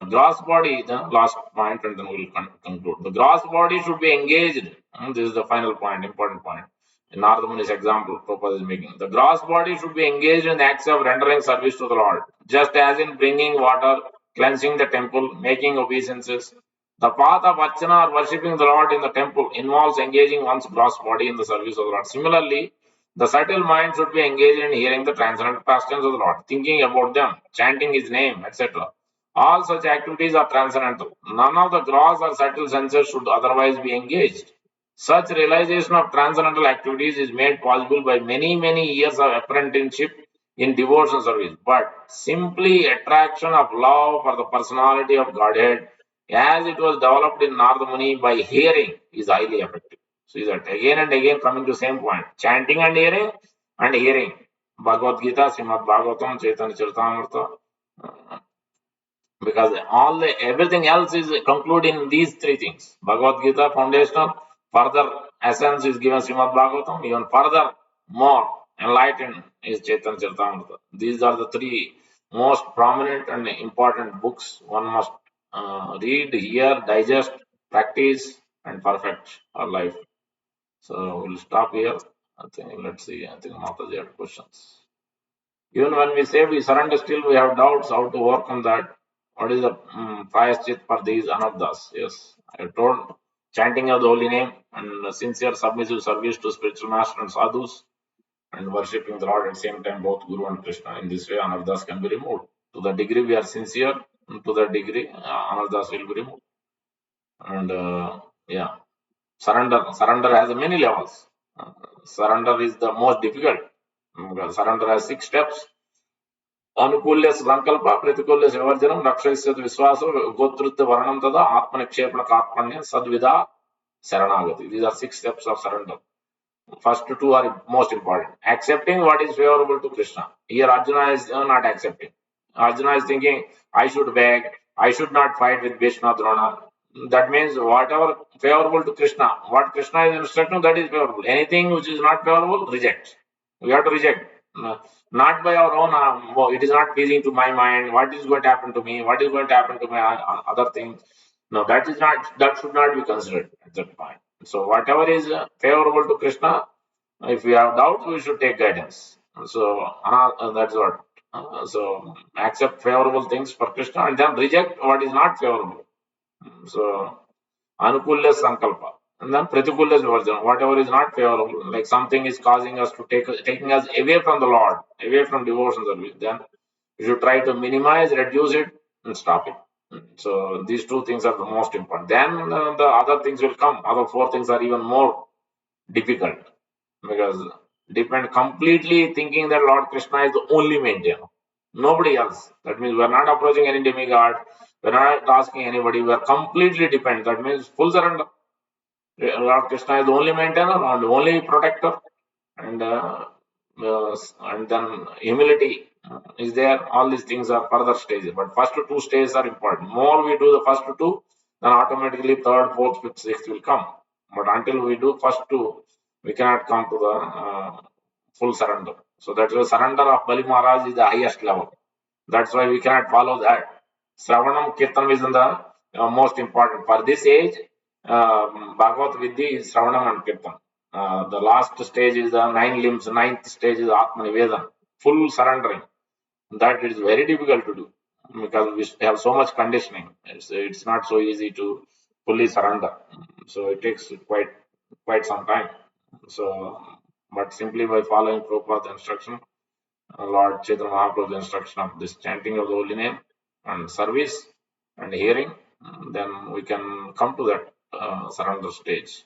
Gross body, the last point, and then we'll conclude. The gross body should be engaged. This is the final point, important point. In Narada Muni's example, Prabhupada is making. The gross body should be engaged in the acts of rendering service to the Lord, just as in bringing water, cleansing the temple, making obeisances. The path of Archana or worshipping the Lord in the temple involves engaging one's gross body in the service of the Lord. Similarly, the subtle mind should be engaged in hearing the transcendental pastimes of the Lord, thinking about them, chanting His name, etc. All such activities are transcendental. None of the gross or subtle senses should otherwise be engaged. Such realization of transcendental activities is made possible by many, many years of apprenticeship in devotional service. But simply attraction of love for the personality of Godhead, as it was developed in Narada Muni by hearing, is highly effective. See that again and again coming to the same point. Chanting and hearing. Bhagavad Gita, Srimad Bhagavatam, Chaitanya Charitamrita, because everything else is concluded in these three things. Bhagavad Gita foundational, further essence is given Srimad Bhagavatam, even further more enlightened is Chaitanya Charitamrita. These are the three most prominent and important books one must read, hear, digest, practice, and perfect our life. So we'll stop here. I think let's see. I think Mataji had questions. Even when we say we surrender, still we have doubts how to overcome that. What is the prayaschit for these anarthas? Yes, I told chanting of the holy name and sincere submissive service to spiritual master and sadhus and worshipping the Lord at the same time, both Guru and Krishna. In this way, anarthas can be removed. To the degree we are sincere, to the degree anarthas will be removed. And yeah, surrender has many levels. Surrender is the most difficult. Surrender has 6 steps. अनुकूल्य संकल्प प्रतिकूल्य विवर्जनम रक्षयिष्यत विश्वासो गोत्रत्व वर्णम तदा आत्मनिक्षेपण कार्पण्य सद्विदा शरणागति. These are 6 steps of surrender. First 2 are most important. Accepting what is favorable to Krishna. Here Arjuna is not accepting. Arjuna is thinking, I should beg, I should not fight with Bhishma Drona. That means whatever favorable to Krishna, what Krishna is instructing, that is favorable. Anything which is not favorable, reject. We have to reject. Not by our own, it is not pleasing to my mind. What is going to happen to me? What is going to happen to my other things? No, that is not. That should not be considered at that point. So whatever is favorable to Krishna, if we have doubts, we should take guidance. So that's what. So accept favorable things for Krishna and then reject what is not favorable. So anukulya sankalpa. And then pratikulya vivarjana, whatever is not favorable, like something is causing us to taking us away from the Lord, away from devotion service, then we should try to minimize, reduce it, and stop it. So these 2 things are the most important. Then the other things will come. Other 4 things are even more difficult because depend completely thinking that Lord Krishna is the only maintainer, nobody else. That means we are not approaching any demigod, we are not asking anybody, we are completely dependent. That means full surrender. Lord Krishna is the only maintainer and only protector, and then humility is there. All these things are further stages, but first 2 stages are important. More we do the first 2, then automatically 3rd, 4th, 5th, 6th will come. But until we do first 2, we cannot come to the full surrender. So that's why surrender of Bali Maharaj is the highest level. That's why we cannot follow that. Sravanam Kirtanam is the most important. For this age, Bhagavad Vidya is Sravanam and Kirtan. The last stage is the 9 limbs, 9th stage is Atma Nivedan, full surrendering. That is very difficult to do because we have so much conditioning. It's not so easy to fully surrender. So it takes quite some time. So, but simply by following Prabhupada's instruction, Lord Chaitanya Mahaprabhu's instruction of this chanting of the holy name and service and hearing, then we can come to that surrender stage.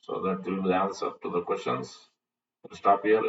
So that will be the answer to the questions. We'll stop here.